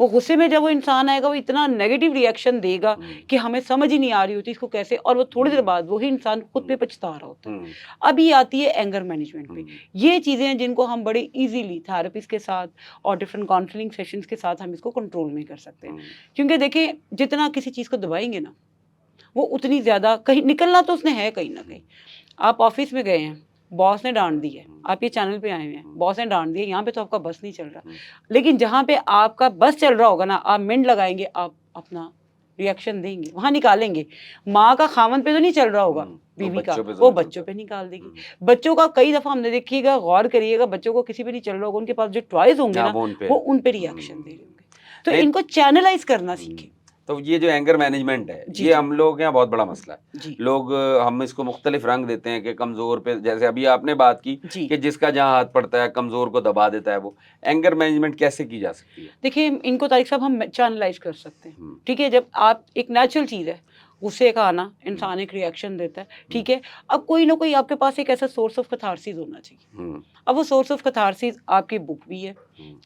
وہ غصے میں جب وہ انسان آئے گا وہ اتنا نیگیٹو ری ایکشن دے گا کہ ہمیں سمجھ ہی نہیں آ رہی ہوتی اس کو کیسے، اور وہ تھوڑی دیر بعد وہی انسان خود پہ پچھتا رہا ہوتا ہے. اب یہ آتی ہے اینگر مینجمنٹ پہ. یہ چیزیں ہیں جن کو ہم بڑے ایزیلی تھراپسٹ کے ساتھ اور ڈفرینٹ کاؤنسلنگ سیشنز کے ساتھ ہم اس کو کنٹرول میں کر سکتے ہیں. کیونکہ دیکھیں جتنا کسی چیز کو دبائیں گے نا وہ اتنی زیادہ کہیں نکلنا تو اس نے ہے کہیں نہ کہیں. آپ آفس میں گئے ہیں، باس نے ڈانٹ دی ہے، آپ یہ چینل پہ آئے ہوئے ہیں، باس نے ڈانٹ دی ہے، یہاں پہ تو آپ کا بس نہیں چل رہا. لیکن جہاں پہ آپ کا بس چل رہا ہوگا نا آپ منڈ لگائیں گے، آپ اپنا ریئیکشن دیں گے، وہاں نکالیں گے. ماں کا خاوند پہ تو نہیں چل رہا ہوگا بیوی کا، وہ بچوں پہ نکال دے گی. بچوں کا کئی دفعہ ہم نے دیکھیے گا، غور کریے گا، بچوں کو کسی پہ نہیں چل رہا ہوگا، ان کے پاس جو ٹوائز ہوں گے نا وہ ان پہ ریئیکشن دے رہے ہوں گے. تو ان کو چینلائز کرنا سیکھیں. تو یہ جو اینگر مینجمنٹ ہے جی یہ جی ہم لوگ کے یہاں بہت بڑا مسئلہ ہے. جی لوگ ہم اس کو مختلف رنگ دیتے ہیں کہ کمزور پہ، جیسے ابھی آپ نے بات کی جی. کہ جس کا جہاں ہاتھ پڑتا ہے کمزور کو دبا دیتا ہے. وہ اینگر مینجمنٹ کیسے کی جا سکتی ہے؟ دیکھیے ان کو طارق صاحب ہم چینلائز کر سکتے ہیں. ٹھیک ہے، جب آپ ایک نیچرل چیز ہے غصے کا آنا، انسان ایک ریئیکشن دیتا ہے، ٹھیک ہے. اب کوئی نہ کوئی آپ کے پاس ایک ایسا سورس آف کتھارسس ہونا چاہیے. اب وہ سورس آف کتھارسس آپ کی بک بھی ہے،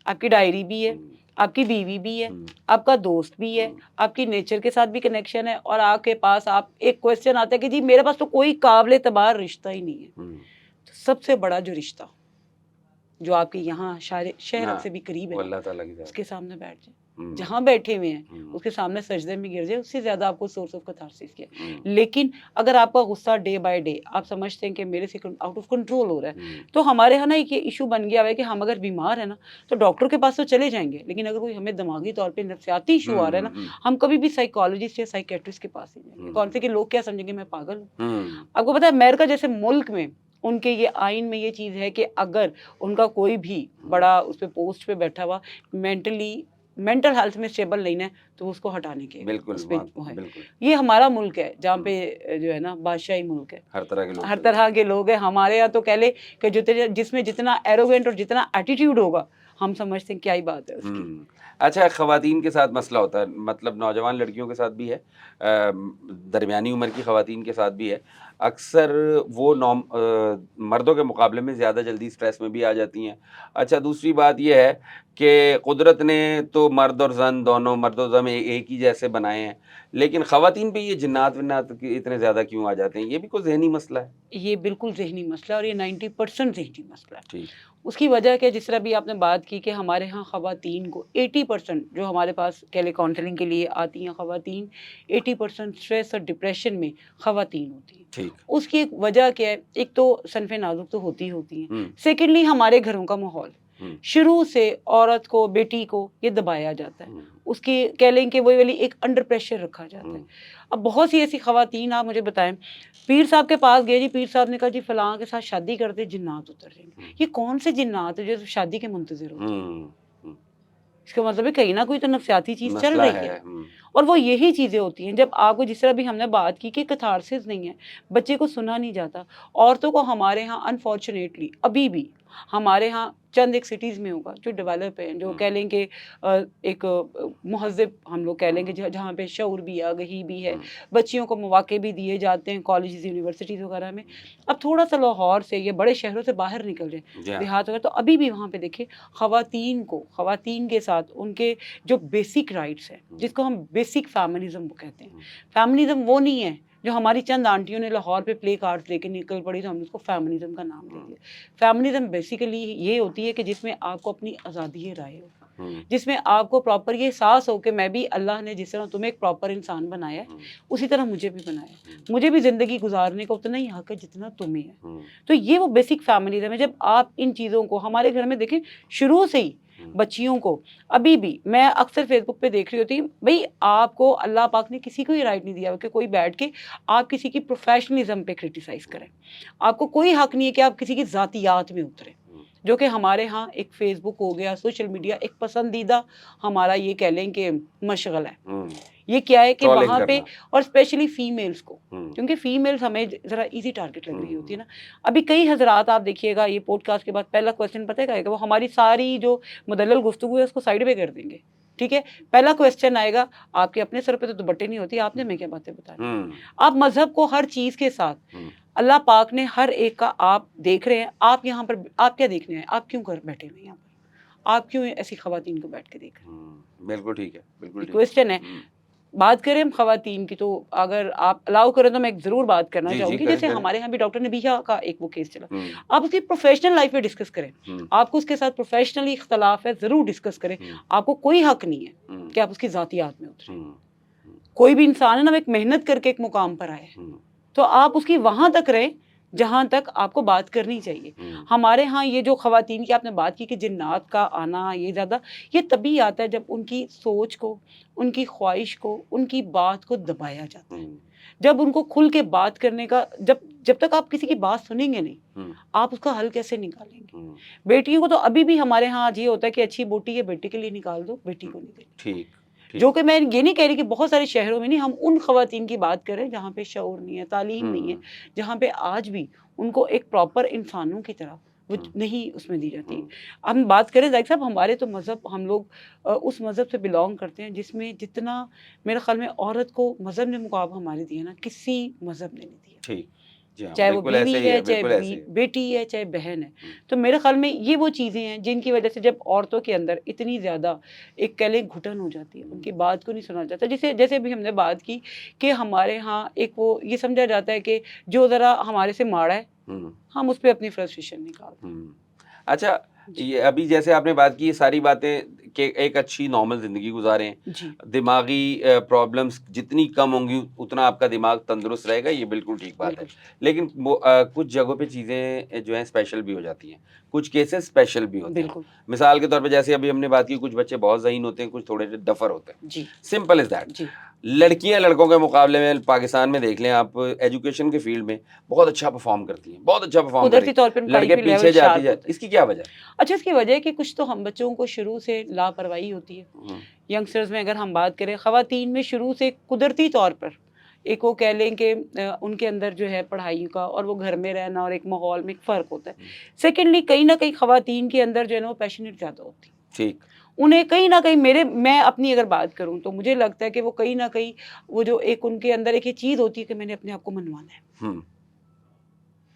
آپ کی ڈائری بھی ہے، آپ کی بیوی بھی ہے، آپ کا دوست بھی ہے، آپ کی نیچر کے ساتھ بھی کنیکشن ہے، اور آپ کے پاس آپ ایک کویسچن آتا ہے کہ جی میرے پاس تو کوئی قابل اعتبار رشتہ ہی نہیں ہے. تو سب سے بڑا جو رشتہ جو آپ کے یہاں شہر آپ سے بھی قریب ہے اللہ تعالیٰ کی اس کے سامنے بیٹھ جائیں. جہاں بیٹھے ہوئے ہیں اس کے سامنے سجدے میں گر جائے، اس سے زیادہ آپ کو سورس آف کتھارسس کیا. لیکن اگر آپ کا غصہ ڈے بائی ڈے آپ سمجھتے ہیں کہ میرے سے آؤٹ آف کنٹرول ہو رہا ہے، تو ہمارے یہاں نا ایک ایشو بن گیا ہے کہ ہم اگر بیمار ہیں نا تو ڈاکٹر کے پاس تو چلے جائیں گے، لیکن اگر کوئی ہمیں دماغی طور پہ نفسیاتی ایشو آ رہا ہے نا ہم کبھی بھی سائیکالوجسٹ یا سائیکیٹرسٹ کے پاس ہی جائیں گے. کون سے کہ لوگ کیا سمجھیں گے میں پاگل ہوں. آپ کو پتا ہے امریکہ جیسے ملک میں ان کے یہ آئین میں یہ چیز ہے کہ اگر ان کا کوئی بھی بڑا اس پہ پوسٹ پہ بیٹھا ہوا مینٹل ہیلتھ میں اسٹیبل نہیں ہے تو اس کو ہٹانے کے اس پہ وہ ہے. یہ ہمارا ملک ہے جہاں پہ جو ہے نا بادشاہی ملک ہے، ہر طرح کے لوگ ہیں. ہمارے یہاں تو کہہ لے کہ جس میں جتنا ایروگینٹ اور جتنا ایٹیٹیوڈ ہوگا ہم سمجھتے ہیں کیا ہی بات ہے اس کی. اچھا خواتین کے ساتھ مسئلہ ہوتا ہے، مطلب نوجوان لڑکیوں کے ساتھ بھی ہے، درمیانی عمر کی خواتین کے ساتھ بھی ہے. اکثر وہ مردوں کے مقابلے میں زیادہ جلدی اسٹریس میں بھی آ جاتی ہیں. اچھا دوسری بات یہ ہے کہ قدرت نے تو مرد اور زن دونوں مرد و زن ایک ہی جیسے بنائے ہیں, لیکن خواتین پہ یہ جنات ونات اتنے زیادہ کیوں آ جاتے ہیں؟ یہ بھی کوئی ذہنی مسئلہ ہے. یہ بالکل ذہنی مسئلہ ہے اور یہ 90% ذہنی مسئلہ ہے. ٹھیک. اس کی وجہ کہ جس طرح بھی آپ نے بات کی کہ ہمارے ہاں خواتین کو 80% جو ہمارے پاس کہلے کاؤنسلنگ کے لیے آتی ہیں خواتین, 80% اسٹریس اور ڈپریشن میں خواتین ہوتی ہیں. ٹھیک. اس کی ایک وجہ کیا ہے؟ ایک تو صنف نازک تو ہوتی ہیں, سیکنڈلی ہمارے گھروں کا ماحول. شروع سے عورت کو, بیٹی کو یہ دبایا جاتا ہے, اس کی کہہ لیں کہ وہ والی ایک انڈر پریشر رکھا جاتا ہے. اب بہت سی ایسی خواتین, آپ مجھے بتائیں, پیر صاحب کے پاس گئے, جی پیر صاحب نے کہا جی فلاں کے ساتھ شادی کرتے جنات اتر جائیں گے. یہ کون سے جنات ہیں جو شادی کے منتظر ہوتے ہیں؟ اس کا مطلب ہے کہیں نہ کوئی تو نفسیاتی چیز چل رہی ہے. اور وہ یہی چیزیں ہوتی ہیں جب آپ کو, جس طرح بھی ہم نے بات کی کہ کتھارسس نہیں ہے, بچے کو سنا نہیں جاتا. عورتوں کو ہمارے ہاں انفارچونیٹلی ابھی بھی ہمارے ہاں چند ایک سٹیز میں ہوگا جو ڈیولپ ہیں, جو کہہ لیں کہ ایک مہذب ہم لوگ کہہ لیں کہ جہاں پہ شعور بھی آگہی بھی ہے, بچیوں کو مواقع بھی دیے جاتے ہیں کالجز یونیورسٹیز وغیرہ میں. اب تھوڑا سا لاہور سے یا بڑے شہروں سے باہر نکل جائیں دیہات وغیرہ, تو ابھی بھی وہاں پہ دیکھیں خواتین کے ساتھ ان کے جو بیسک رائٹس ہیں, جس کو ہم بیسک فیمنزم کہتے ہیں. فیمنزم وہ نہیں ہے جو ہماری چند آنٹیوں نے لاہور پہ پلے کارڈ لے کے نکل پڑی تو ہم نے اس کو فیمنزم کا نام دے دیا. فیمنزم بیسیکلی یہ ہوتی ہے کہ جس میں آپ کو اپنی آزادی رائے ہو, جس میں آپ کو پراپر یہ احساس ہو کہ میں بھی, اللہ نے جس طرح تمہیں ایک پراپر انسان بنایا ہے اسی طرح مجھے بھی بنایا, مجھے بھی زندگی گزارنے کا اتنا ہی حق ہے جتنا تمہیں ہے. تو یہ وہ بیسک فیمنزم ہے. جب آپ ان چیزوں کو ہمارے گھر میں دیکھیں شروع سے ہی بچیوں کو, ابھی بھی میں اکثر فیس بک پہ دیکھ رہی ہوتی ہوں, بھائی آپ کو اللہ پاک نے کسی کو یہ رائٹ نہیں دیا کہ کوئی بیٹھ کے آپ کسی کی پروفیشنلزم پہ کرٹیسائز کریں. آپ کو کوئی حق نہیں ہے کہ آپ کسی کی ذاتیات میں اتریں, جو کہ ہمارے ہاں ایک فیس بک ہو گیا, سوشل میڈیا ایک پسندیدہ ہمارا یہ کہہ لیں کہ مشغلہ ہے. یہ کیا ہے کہ وہاں پہ, اور اسپیشلی فیمیلز کو, کیونکہ فیمیلز ہمیں ذرا ایزی ٹارگٹ لگ رہی ہوتی ہے نا. ابھی کئی حضرات آپ دیکھیے گا, یہ پوڈ کاسٹ کے بعد پہلا کویسچن پتہ ہے کہ وہ ہماری ساری جو مدلل گفتگو ہے اس کو سائڈ پہ کر دیں گے. ٹھیک ہے, پہلا کویسچن آئے گا, آپ کے اپنے سر پہ تو دوپٹے نہیں ہوتی, آپ نے میں کیا باتیں بتائی. آپ مذہب کو ہر چیز کے ساتھ, اللہ پاک نے ہر ایک کا آپ دیکھ رہے ہیں. آپ یہاں پر آپ کیا دیکھنے ہیں, آپ کیوں کر بیٹھے ہوئے یہاں پر, آپ کیوں ایسی خواتین کو بیٹھ کے دیکھ رہے ہیں؟ بالکل ٹھیک ہے, بالکل کویسچن ہے. بات کریں ہم خواتین کی, تو اگر آپ الاؤ کریں تو میں ایک ضرور بات کرنا چاہوں گی. جیسے ہمارے یہاں بھی ڈاکٹر نبیہ کا ایک وہ کیس چلا, آپ اس کی پروفیشنل لائف میں ڈسکس کریں, آپ کو اس کے ساتھ پروفیشنلی اختلاف ہے ضرور ڈسکس کریں. آپ کو کوئی حق نہیں ہے کہ آپ اس کی ذاتیات میں اتریں. کوئی بھی انسان ہے نا, وہ ایک محنت کر کے ایک مقام پر آئے, تو آپ اس کی وہاں تک رہیں جہاں تک آپ کو بات کرنی چاہیے. ہمارے ہاں یہ جو خواتین کی آپ نے بات کی کہ جنات کا آنا, یہ زیادہ یہ تبھی آتا ہے جب ان کی سوچ کو, ان کی خواہش کو, ان کی بات کو دبایا جاتا ہے. جب ان کو کھل کے بات کرنے کا, جب تک آپ کسی کی بات سنیں گے نہیں, آپ اس کا حل کیسے نکالیں گے؟ بیٹیوں کو تو ابھی بھی ہمارے ہاں آج یہ ہوتا ہے کہ اچھی بوٹی ہے بیٹی کے لیے نکال دو, بیٹی کو نہیں دیں. ٹھیک. جو کہ میں یہ نہیں کہہ رہی کہ بہت سارے شہروں میں نہیں, ہم ان خواتین کی بات کریں جہاں پہ شعور نہیں ہے, تعلیم نہیں ہے, جہاں پہ آج بھی ان کو ایک پراپر انسانوں کی طرح وہ نہیں اس میں دی جاتی. ہم بات کریں ذائق صاحب, ہمارے تو مذہب, ہم لوگ اس مذہب سے بلانگ کرتے ہیں جس میں جتنا میرے خیال میں عورت کو مذہب نے مقام ہمارے دیا نا, کسی مذہب نے نہیں دیا. ٹھیک. چاہے وہ بیوی ہے, چاہے بیٹی ہے, چاہے بہن ہے. تو میرے خیال میں یہ وہ چیزیں ہیں جن کی وجہ سے جب عورتوں کے اندر اتنی زیادہ ایک کہہ لیں گھٹن ہو جاتی ہے, ان کی بات کو نہیں سنا جاتا. جیسے بھی ہم نے بات کی کہ ہمارے ہاں ایک وہ یہ سمجھا جاتا ہے کہ جو ذرا ہمارے سے ماڑا ہے ہم اس پہ اپنی فرسٹریشن نکالتے ہیں. اچھا, یہ ابھی جیسے آپ نے بات کی, یہ ساری باتیں کہ ایک اچھی نارمل زندگی گزاریں, دماغی پرابلمس جتنی کم ہوں گی اتنا آپ کا دماغ تندرست رہے گا, یہ بالکل ٹھیک بات ہے. لیکن کچھ جگہوں پہ چیزیں جو ہیں اسپیشل بھی ہو جاتی ہیں, کچھ کیسز اسپیشل بھی ہوتے ہیں. مثال کے طور پہ جیسے ابھی ہم نے بات کی, کچھ بچے بہت ذہین ہوتے ہیں, کچھ تھوڑے سے ڈفر ہوتے ہیں. Simple is that. لڑکیاں لڑکوں کے مقابلے میں پاکستان میں دیکھ لیں آپ, ایجوکیشن کے فیلڈ میں بہت اچھا پرفارم کرتی ہیں, بہت اچھا پرفارم کرتی ہیں, لڑکے پیچھے جاتی ہیں. اس کی کیا وجہ ہے؟ اچھا, اس کی وجہ ہے کہ کچھ تو ہم بچوں کو شروع سے لاپرواہی ہوتی ہے. ینگسٹرز میں اگر ہم بات کریں, خواتین میں شروع سے قدرتی طور پر ایک وہ کہہ لیں کہ ان کے اندر جو ہے پڑھائی کا اور وہ گھر میں رہنا اور ایک ماحول میں ایک فرق ہوتا ہے. سیکنڈلی کہیں نہ کہیں خواتین کے اندر جو ہے نا وہ پیشنیٹ زیادہ ہوتی ہے. ٹھیک. انہیں کہیں نہ کہیں میں اپنی اگر بات کروں تو مجھے لگتا ہے کہ وہ کہیں نہ کہیں وہ جو ایک ان کے اندر ایک یہ چیز ہوتی ہے کہ میں نے اپنے آپ کو منوانا ہے,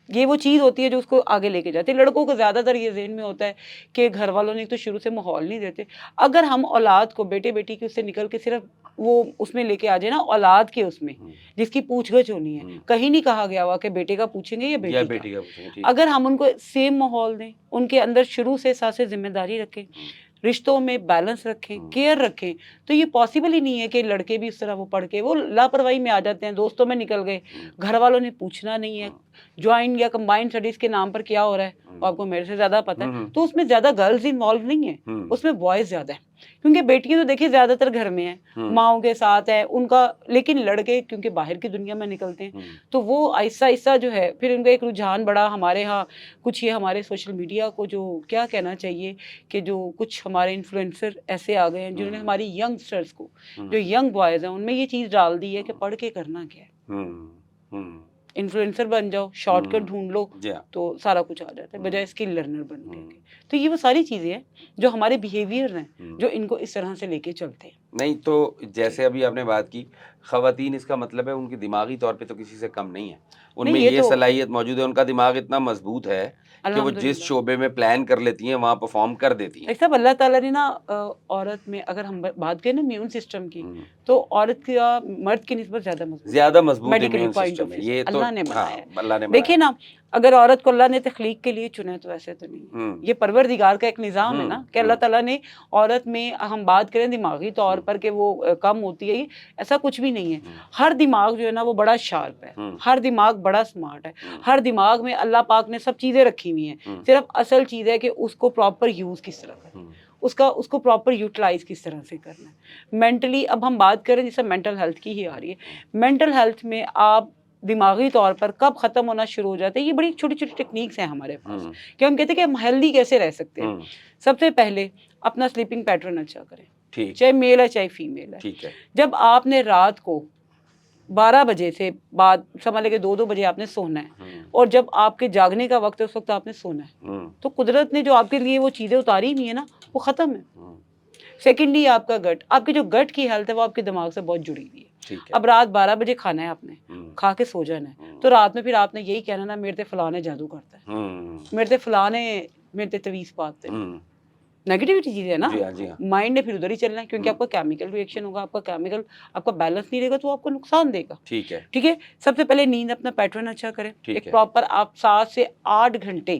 یہ وہ چیز ہوتی ہے جو اس کو آگے لے کے جاتی ہے. لڑکوں کو زیادہ تر یہ ذہن میں ہوتا ہے کہ گھر والوں نے تو شروع سے ماحول نہیں دیتے. اگر ہم اولاد کو بیٹے بیٹی کی اس سے نکل کے صرف وہ اس میں لے کے آ جائے نا, اولاد کے اس میں جس کی پوچھ گچھ ہونی ہے, کہیں نہیں کہا گیا ہوا کہ بیٹے کا پوچھیں گے یا بیٹی کا. اگر ہم ان کو سیم ماحول دیں, ان کے اندر شروع سے ساتھ سے ذمہ داری رکھیں, رشتوں میں بیلنس رکھیں, کیئر رکھیں, تو یہ پاسبل ہی نہیں ہے کہ لڑکے بھی اس طرح وہ پڑھ کے وہ لاپرواہی میں آ جاتے ہیں, دوستوں میں نکل گئے, گھر والوں نے پوچھنا نہیں ہے جوائنٹ یا کمبائنڈ اسٹڈیز کے نام پر کیا ہو رہا ہے, آپ کو میرے سے زیادہ پتہ ہے. تو اس میں زیادہ گرلز انوالو نہیں ہیں, اس میں بوائز زیادہ ہیں, کیونکہ بیٹیاں تو دیکھیے زیادہ تر گھر میں ہیں, ماؤں کے ساتھ ہیں ان کا, لیکن لڑکے کیونکہ باہر کی دنیا میں نکلتے ہیں تو وہ آہستہ آہستہ جو ہے پھر ان کا ایک رجحان بڑا. ہمارے ہاں کچھ یہ ہمارے سوشل میڈیا کو جو کیا کہنا چاہیے کہ جو کچھ ہمارے انفلوئنسر ایسے آ گئے ہیں جنہوں نے ہماری ینگسٹرز کو, جو ینگ بوائز ہیں, ان میں یہ چیز ڈال دی ہے کہ پڑھ کے کرنا کیا ہے, انفلوئنسر بن جاؤ, شارٹ کٹ ڈھونڈ لو تو سارا کچھ آ جاتا ہے, بجائے اسکل لرنر بننے کے. تو یہ وہ ساری چیزیں ہیں جو ہمارے بیہیویئر ہیں جو ان کو اس طرح سے لے کے چلتے ہیں. نہیں تو جیسے ابھی آپ نے بات کی, خواتین اس کا مطلب ہے ان کی دماغی طور پہ تو کسی سے کم نہیں ہے, ان میں یہ صلاحیت موجود ہے, ان کا دماغ اتنا مضبوط ہے کہ وہ جس شعبے میں پلان کر لیتی ہیں وہاں پرفارم کر دیتی ہیں. صاحب اللہ تعالیٰ نے نا عورت میں, اگر ہم بات کریں نا امیون سسٹم کی, تو عورت کا مرد کی نسبت زیادہ مضبوط امیون سسٹم ہے, یہ تو اللہ نے بنایا ہے. اللہ نے دیکھیں نا, اگر عورت کو اللہ نے تخلیق کے لیے چنا ہے تو ایسے تو نہیں, یہ پروردگار کا ایک نظام ہے نا کہ اللہ تعالیٰ نے عورت میں, ہم بات کریں دماغی طور پر کہ وہ کم ہوتی ہے, ایسا کچھ بھی نہیں ہے. ہر دماغ جو ہے نا وہ بڑا شارپ ہے, ہر دماغ بڑا سمارٹ ہے, ہر دماغ میں اللہ پاک نے سب چیزیں رکھی ہوئی ہیں. صرف اصل چیز ہے کہ اس کو پراپر یوز کس طرح کریں, اس کو پراپر یوٹیلائز کس طرح سے کرنا ہے. مینٹلی اب ہم بات کریں, جیسے مینٹل ہیلتھ کی ہی آ رہی ہے, مینٹل ہیلتھ میں آپ دماغی طور پر کب ختم ہونا شروع ہو جاتے ہیں, یہ بڑی چھوٹی چھوٹی ٹیکنیکس ہیں ہمارے پاس کہ ہم کہتے ہیں کہ ہم ہیلدی کیسے رہ سکتے ہیں. سب سے پہلے اپنا سلیپنگ پیٹرن اچھا کریں, چاہے میل ہے چاہے فیمیل ہے. جب آپ نے رات کو 12 بجے سے بعد سمجھ لے کے 2 بجے آپ نے سونا ہے, اور جب آپ کے جاگنے کا وقت ہے اس وقت آپ نے سونا ہے, تو قدرت نے جو آپ کے لیے وہ چیزیں اتاری ہوئی ہیں نا وہ ختم ہے. سیکنڈلی آپ کا گٹ, آپ کی جو گٹ کی ہیلتھ ہے وہ آپ کے دماغ سے بہت جڑی ہوئی ہے. اب رات 12 بجے کھانا ہے آپ نے, کھا کے سو جانا ہے, تو رات میں پھر آپ نے یہی کہنا نا میرے تے فلاں نے جادو کرتا ہے, میرے تے فلاں نے میرے تے تویز پاتے ہیں. نیگیٹیوٹی چیز ہے نا, مائنڈ نے پھر ادھر ہی چلنا ہے, کیونکہ آپ کا کیمیکل ریئیکشن ہوگا, آپ کا کیمیکل آپ کا بیلنس نہیں رہے گا تو آپ کو نقصان دے گا. ٹھیک ہے, سب سے پہلے نیند اپنا پیٹرن اچھا کریں, ایک پراپر آپ 7 سے 8 گھنٹے.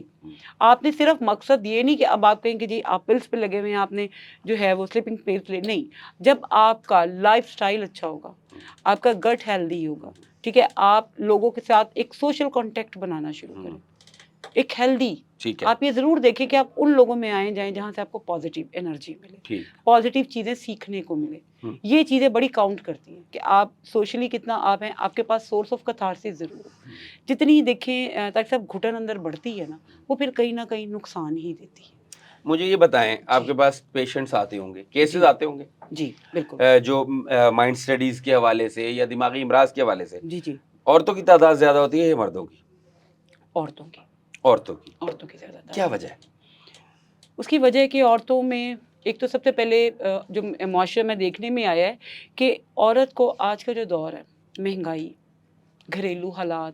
آپ نے صرف مقصد یہ نہیں کہ اب آپ کہیں کہ جی آپ پلس پہ لگے ہوئے ہیں, آپ نے جو ہے وہ سلیپنگ پلس لے, نہیں. جب آپ کا لائف سٹائل اچھا ہوگا, آپ کا گٹ ہیلدی ہوگا, ٹھیک ہے, آپ لوگوں کے ساتھ ایک سوشل کانٹیکٹ بنانا شروع کریں, ایک ہیلدی. آپ یہ ضرور دیکھیں کہ آپ ان لوگوں میں آئیں جائیں جہاں سے آپ کو پازیٹیو انرجی ملے, پازیٹیو چیزیں سیکھنے کو ملے. یہ چیزیں بڑی کاؤنٹ کرتی ہیں کہ آپ سوشلی کتنا آپ ہیں, آپ کے پاس سورس آف کتھارسس ضرور ہو. جتنی دیکھیں تاکہ سب گھٹن اندر بڑھتی ہے نا, وہ پھر کہیں نہ کہیں نقصان ہی دیتی ہے. مجھے یہ بتائیں, آپ کے پاس پیشنٹس آتے ہوں گے, کیسز آتے ہوں گے, جی بالکل, جو مائنڈ اسٹڈیز کے حوالے سے یا دماغی امراض کے حوالے سے, جی عورتوں کی تعداد زیادہ ہوتی ہے یا مردوں کی؟ عورتوں کی زیادہ. کیا وجہ ہے اس کی؟ وجہ ہے کہ عورتوں میں ایک تو سب سے پہلے جو معاشرے میں دیکھنے میں آیا ہے کہ عورت کو آج کا جو دور ہے, مہنگائی, گھریلو حالات,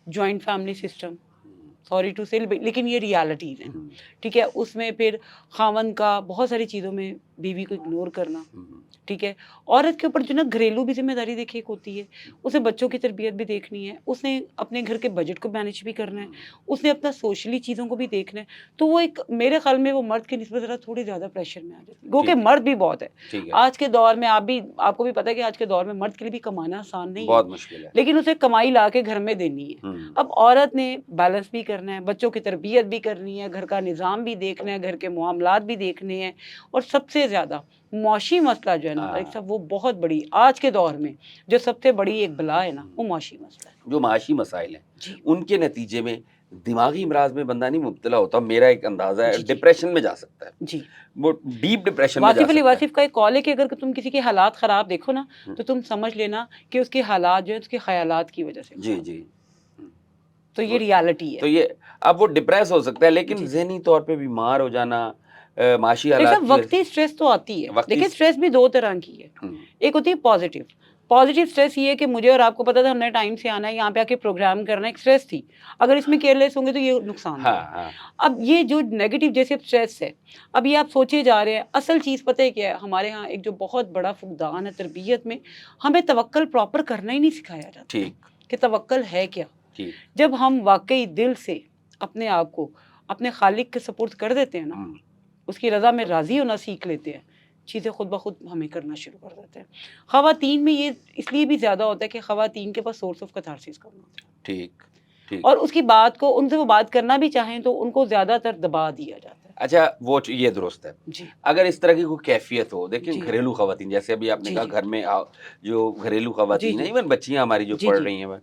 joint family system, sorry to say لیکن یہ ریالٹیز ہیں, ٹھیک ہے. اس میں پھر خاوند کا بہت ساری چیزوں میں بیوی کو اگنور کرنا, ٹھیک ہے. عورت کے اوپر جو نا گھریلو بھی ذمہ داری دیکھیے ایک ہوتی ہے, اسے بچوں کی تربیت بھی دیکھنی ہے, اس نے اپنے گھر کے بجٹ کو مینیج بھی کرنا ہے, اس نے اپنا سوشلی چیزوں کو بھی دیکھنا ہے. تو وہ ایک میرے خیال میں وہ مرد کی نسبت ذرا تھوڑی زیادہ پریشر میں آ جاتی ہے, گو کہ مرد بھی بہت ہے آج کے دور میں. آپ کو بھی پتہ ہے کہ آج کے دور میں مرد کے لیے بھی کمانا آسان نہیں ہے, بہت مشکل ہے, لیکن اسے کمائی لا کے گھر میں دینی ہے. اب عورت نے بیلنس بھی کرنا ہے, بچوں کی تربیت بھی کرنی ہے, گھر کا نظام بھی دیکھنا ہے, گھر کے معاملات بھی دیکھنے ہیں, اور سب سے زیادہ معاشی مسئلہ جو ہے نا طارق صاحب, وہ بہت بڑی آج کے دور میں جو سب سے بڑی ایک بلا ہے نا, وہ معاشی مسئلہ ہے. جو معاشی مسائل ہیں ان کے نتیجے میں دماغی امراض میں بندہ نہیں مبتلا ہوتا, میرا ایک اندازہ ہے ڈپریشن میں جا سکتا ہے, جی وہ ڈیپ ڈپریشن میں جا سکتا ہے. واصف کا ایک کال ہے کہ اگر تم کسی کے حالات خراب دیکھو نا تو تم سمجھ لینا کہ اس کے حالات جو ہے اس کے خیالات کی وجہ سے. جی تو یہ ریالٹی ہے. تو یہ اب وہ ڈپریس ہو سکتا ہے, لیکن ذہنی طور پہ بیمار ہو جانا, معاشی حالات, وقتی سٹریس تو آتی ہے. دیکھیں سٹریس بھی 2 طرح کی ہے, ایک ہوتی ہے پازیٹیو, پازیٹیو اسٹریس یہ ہے کہ مجھے اور آپ کو پتا تھا ہم نے ٹائم سے آنا ہے یہاں پہ آ کے پروگرام کرنا ہے، ایک اسٹریس تھی، اگر اس میں کیئرلیس ہوں گے تو یہ نقصان ہاں ہے۔ ہاں اب یہ جو نیگیٹو جیسے اسٹریس ہے، اب یہ آپ سوچے جا رہے ہیں، اصل چیز پتہ ہے کیا ہے، ہمارے ہاں ایک جو بہت بڑا فقدان ہے تربیت میں، ہمیں توکل پراپر کرنا ہی نہیں سکھایا جاتا ٹھیک کہ توکل ہے کیا۔ ٹھیک جب ہم واقعی دل سے اپنے آپ کو اپنے خالق کے سپورٹ کر دیتے ہیں نا، ہم، اس کی رضا میں راضی ہونا سیکھ لیتے ہیں، چیزیں خود بخود ہمیں کرنا شروع کر دیتے ہیں۔ خواتین میں یہ اس لیے بھی زیادہ ہوتا ہے کہ خواتین کے پاس سورس آف کتھارسس کم ہوتا ہے، ٹھیک ٹھیک اور اس کی بات کو ان سے وہ بات کرنا بھی چاہیں تو ان کو زیادہ تر دبا دیا جاتا ہے۔ اچھا وہ یہ درست ہے۔ جی اگر اس طرح کی کوئی کیفیت ہو، دیکھیں جی گھریلو خواتین جیسے ابھی آپ نے جی کہا جی گھر میں جو گھریلو جی خواتین ہیں، جی ایون بچیاں ہماری جو جی پڑھ جی رہی ہیں،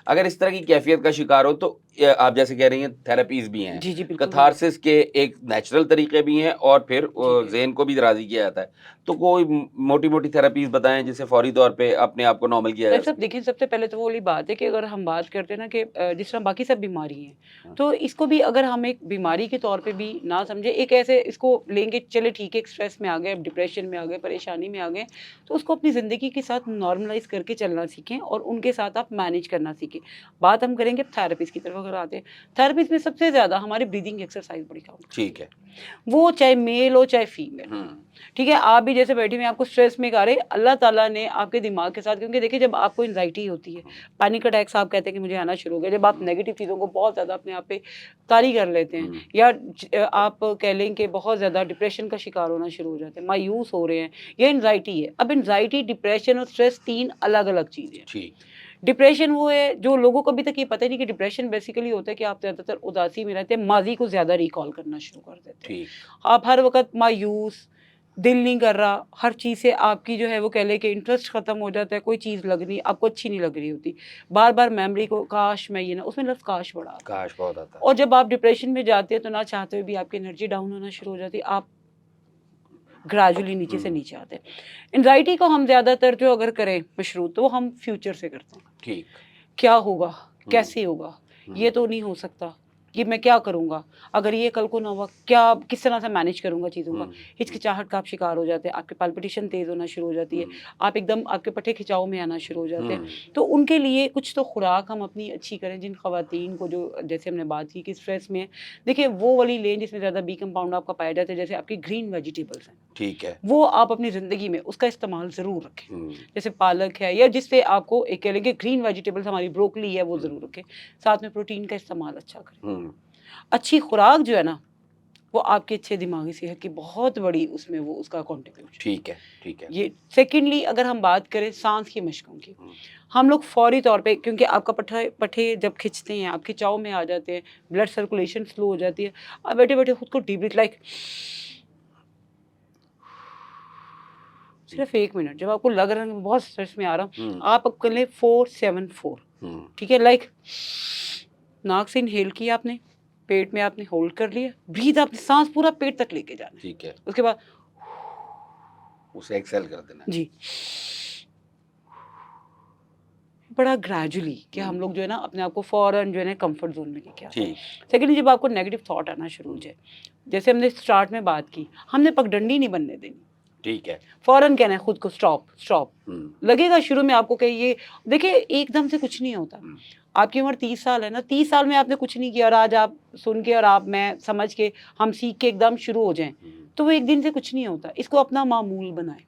اگر اس طرح کی کیفیت کا شکار ہو تو آپ جیسے کہہ رہی ہیں تھراپیز بھی ہیں، جی جی بالکل کتھارسس کے ایک نیچرل طریقے بھی ہیں اور پھر جی ذہن کو بھی راضی کیا جاتا ہے، تو کوئی موٹی موٹی تھراپیز بتائیں جس سے فوری طور پہ اپنے آپ کو نارمل کیا جا ڈاکٹر صاحب سکے۔ دیکھیں، سب سے پہلے تو وہ والی بات ہے کہ اگر ہم بات کرتے ہیں نا کہ جس طرح باقی سب بیماری ہیں، ہاں، تو اس کو بھی اگر ہم ایک بیماری کے طور پہ بھی نہ سمجھے، ایک ایسے اس کو لیں گے چلے ٹھیک ہے، اسٹریس میں آ گئے، ڈپریشن میں آ گئے، پریشانی میں آ گئے، تو اس کو اپنی زندگی کے ساتھ نارملائز کر کے چلنا سیکھیں اور ان کے ساتھ آپ مینیج کرنا سیکھیں۔ بات ہم کریں گے تھراپیز کی طرف اگر آتے ہیں، تھراپیز میں سب سے زیادہ ہماری بریدنگ ایکسرسائز بڑی کام کرتی ٹھیک ہے۔ وہ چاہے میل ہو چاہے فیمیل، ہوں ٹھیک ہے۔ آپ بھی جیسے بیٹھی ہوئی ہیں، آپ کو اسٹریس میں آ رہے، اللہ تعالیٰ نے آپ کے دماغ کے ساتھ، کیونکہ دیکھیں جب آپ کو انزائٹی ہوتی ہے، پینک اٹیکس آپ کہتے ہیں کہ مجھے آنا شروع ہو گیا، جب آپ نیگیٹو چیزوں کو بہت زیادہ اپنے آپ پہ طاری کر لیتے ہیں، یا آپ کہہ لیں کہ بہت زیادہ ڈپریشن کا شکار ہونا شروع ہو جاتے ہیں، مایوس ہو رہے ہیں، یہ انزائٹی ہے۔ اب انزائٹی، ڈپریشن اور اسٹریس تین الگ الگ چیزیں ہیں۔ ٹھیک ڈپریشن وہ ہے جو لوگوں کو ابھی تک یہ پتہ نہیں کہ ڈپریشن بیسیکلی ہوتا ہے کہ آپ زیادہ تر اداسی میں رہتے ہیں، ماضی کو زیادہ ریکال کرنا شروع کر دیتے ہیں، ٹھیک آپ ہر وقت مایوس، دل نہیں کر رہا، ہر چیز سے آپ کی جو ہے وہ کہہ لے کہ انٹرسٹ ختم ہو جاتا ہے، کوئی چیز لگ نہیں، آپ کو اچھی نہیں لگ رہی ہوتی، بار بار میموری کو کاش میں یہ نہ، اس میں لفظ کاش بڑا آتا ہے۔ کاش بہت آتا اور جب آپ ڈپریشن میں جاتے ہیں تو نہ چاہتے ہوئے بھی آپ کی انرجی ڈاؤن ہونا شروع ہو جاتی ہے، آپ گریجولی نیچے سے نیچے آتے ہیں۔ انزائٹی کو ہم زیادہ تر جو اگر کریں مشروط تو وہ ہم فیوچر سے کرتے ہیں، ٹھیک کیا ہوگا، کیسے ہوگا، یہ تو نہیں ہو سکتا، یہ میں کیا کروں گا، اگر یہ کل کو نہ ہوا کیا، کس طرح سے مینیج کروں گا چیزوں کا، ہچکچاہٹ کا آپ شکار ہو جاتے ہیں، آپ کے پالپٹیشن تیز ہونا شروع ہو جاتی ہے، آپ ایک دم آپ کے پٹھے کھچاؤ میں آنا شروع ہو جاتے ہیں۔ تو ان کے لیے کچھ تو خوراک ہم اپنی اچھی کریں، جن خواتین کو جو جیسے ہم نے بات کی کہ اسٹریس میں دیکھیں وہ والی لیں جس میں زیادہ بی کمپاؤنڈ آپ کا پایا جاتا ہے، جیسے آپ کی گرین ویجیٹیبلس ہیں، ٹھیک ہے۔ وہ آپ اپنی زندگی میں اس کا استعمال ضرور رکھیں، جیسے پالک ہے یا جس سے آپ کو ایک کہہ لیں کہ گرین ویجیٹیبلس ہماری بروکلی ہے وہ ضرور رکھیں، ساتھ میں پروٹین کا استعمال اچھا کریں۔ اچھی خوراک جو ہے نا وہ آپ کے اچھے دماغی صحت کی بہت بڑی اس میں وہ اس کا کنٹریبیوشن۔ ٹھیک ہے ٹھیک ہے۔ یہ سیکنڈلی اگر ہم بات کریں سانس کی مشقوں کی، ہم لوگ فوری طور پہ کیونکہ آپ کا پٹھے جب کھنچتے ہیں آپ کھچاؤ میں آ جاتے ہیں، بلڈ سرکولیشن سلو ہو جاتی ہے، آپ بیٹھے بیٹھے خود کو ڈیپ بریتھ لائک صرف 1 منٹ، جب آپ کو لگ رہا ہے میں بہت اسٹریس میں آ رہا ہوں، آپ اب کر لیں 4-7-4، ٹھیک ہے، لائک ناک سے انہیل کیا آپ نے، پیٹ میں آپ نے ہولڈ کر لیا، بریتھ آپ نے سانس پورا پیٹ تک لے کے جانا، ٹھیک ہے، اس کے بعد اسے ایکسل کر دینا۔ جی بڑا گریجولی کہ ہم لوگ جو ہے نا اپنے آپ کو فوراً جو ہے نا کمفرٹ زون میں لے کے آتے ہیں۔ ٹھیک سیکنڈلی جب آپ کو نیگیٹو تھاٹ آنا شروع ہو جائے، جیسے ہم نے اسٹارٹ میں بات کی، ہم نے پگڈنڈی نہیں بننے دینی، ٹھیک ہے۔ فوراً کہنا ہے خود کو اسٹاپ، لگے گا شروع میں آپ کو کہ یہ دیکھیں ایک دم سے کچھ نہیں ہوتا، آپ کی عمر 30 سال ہے نا، 30 سال میں آپ نے کچھ نہیں کیا اور آج آپ سن کے اور آپ میں سمجھ کے ہم سیکھ کے ایک دم شروع ہو جائیں تو وہ ایک دن سے کچھ نہیں ہوتا، اس کو اپنا معمول بنائیں۔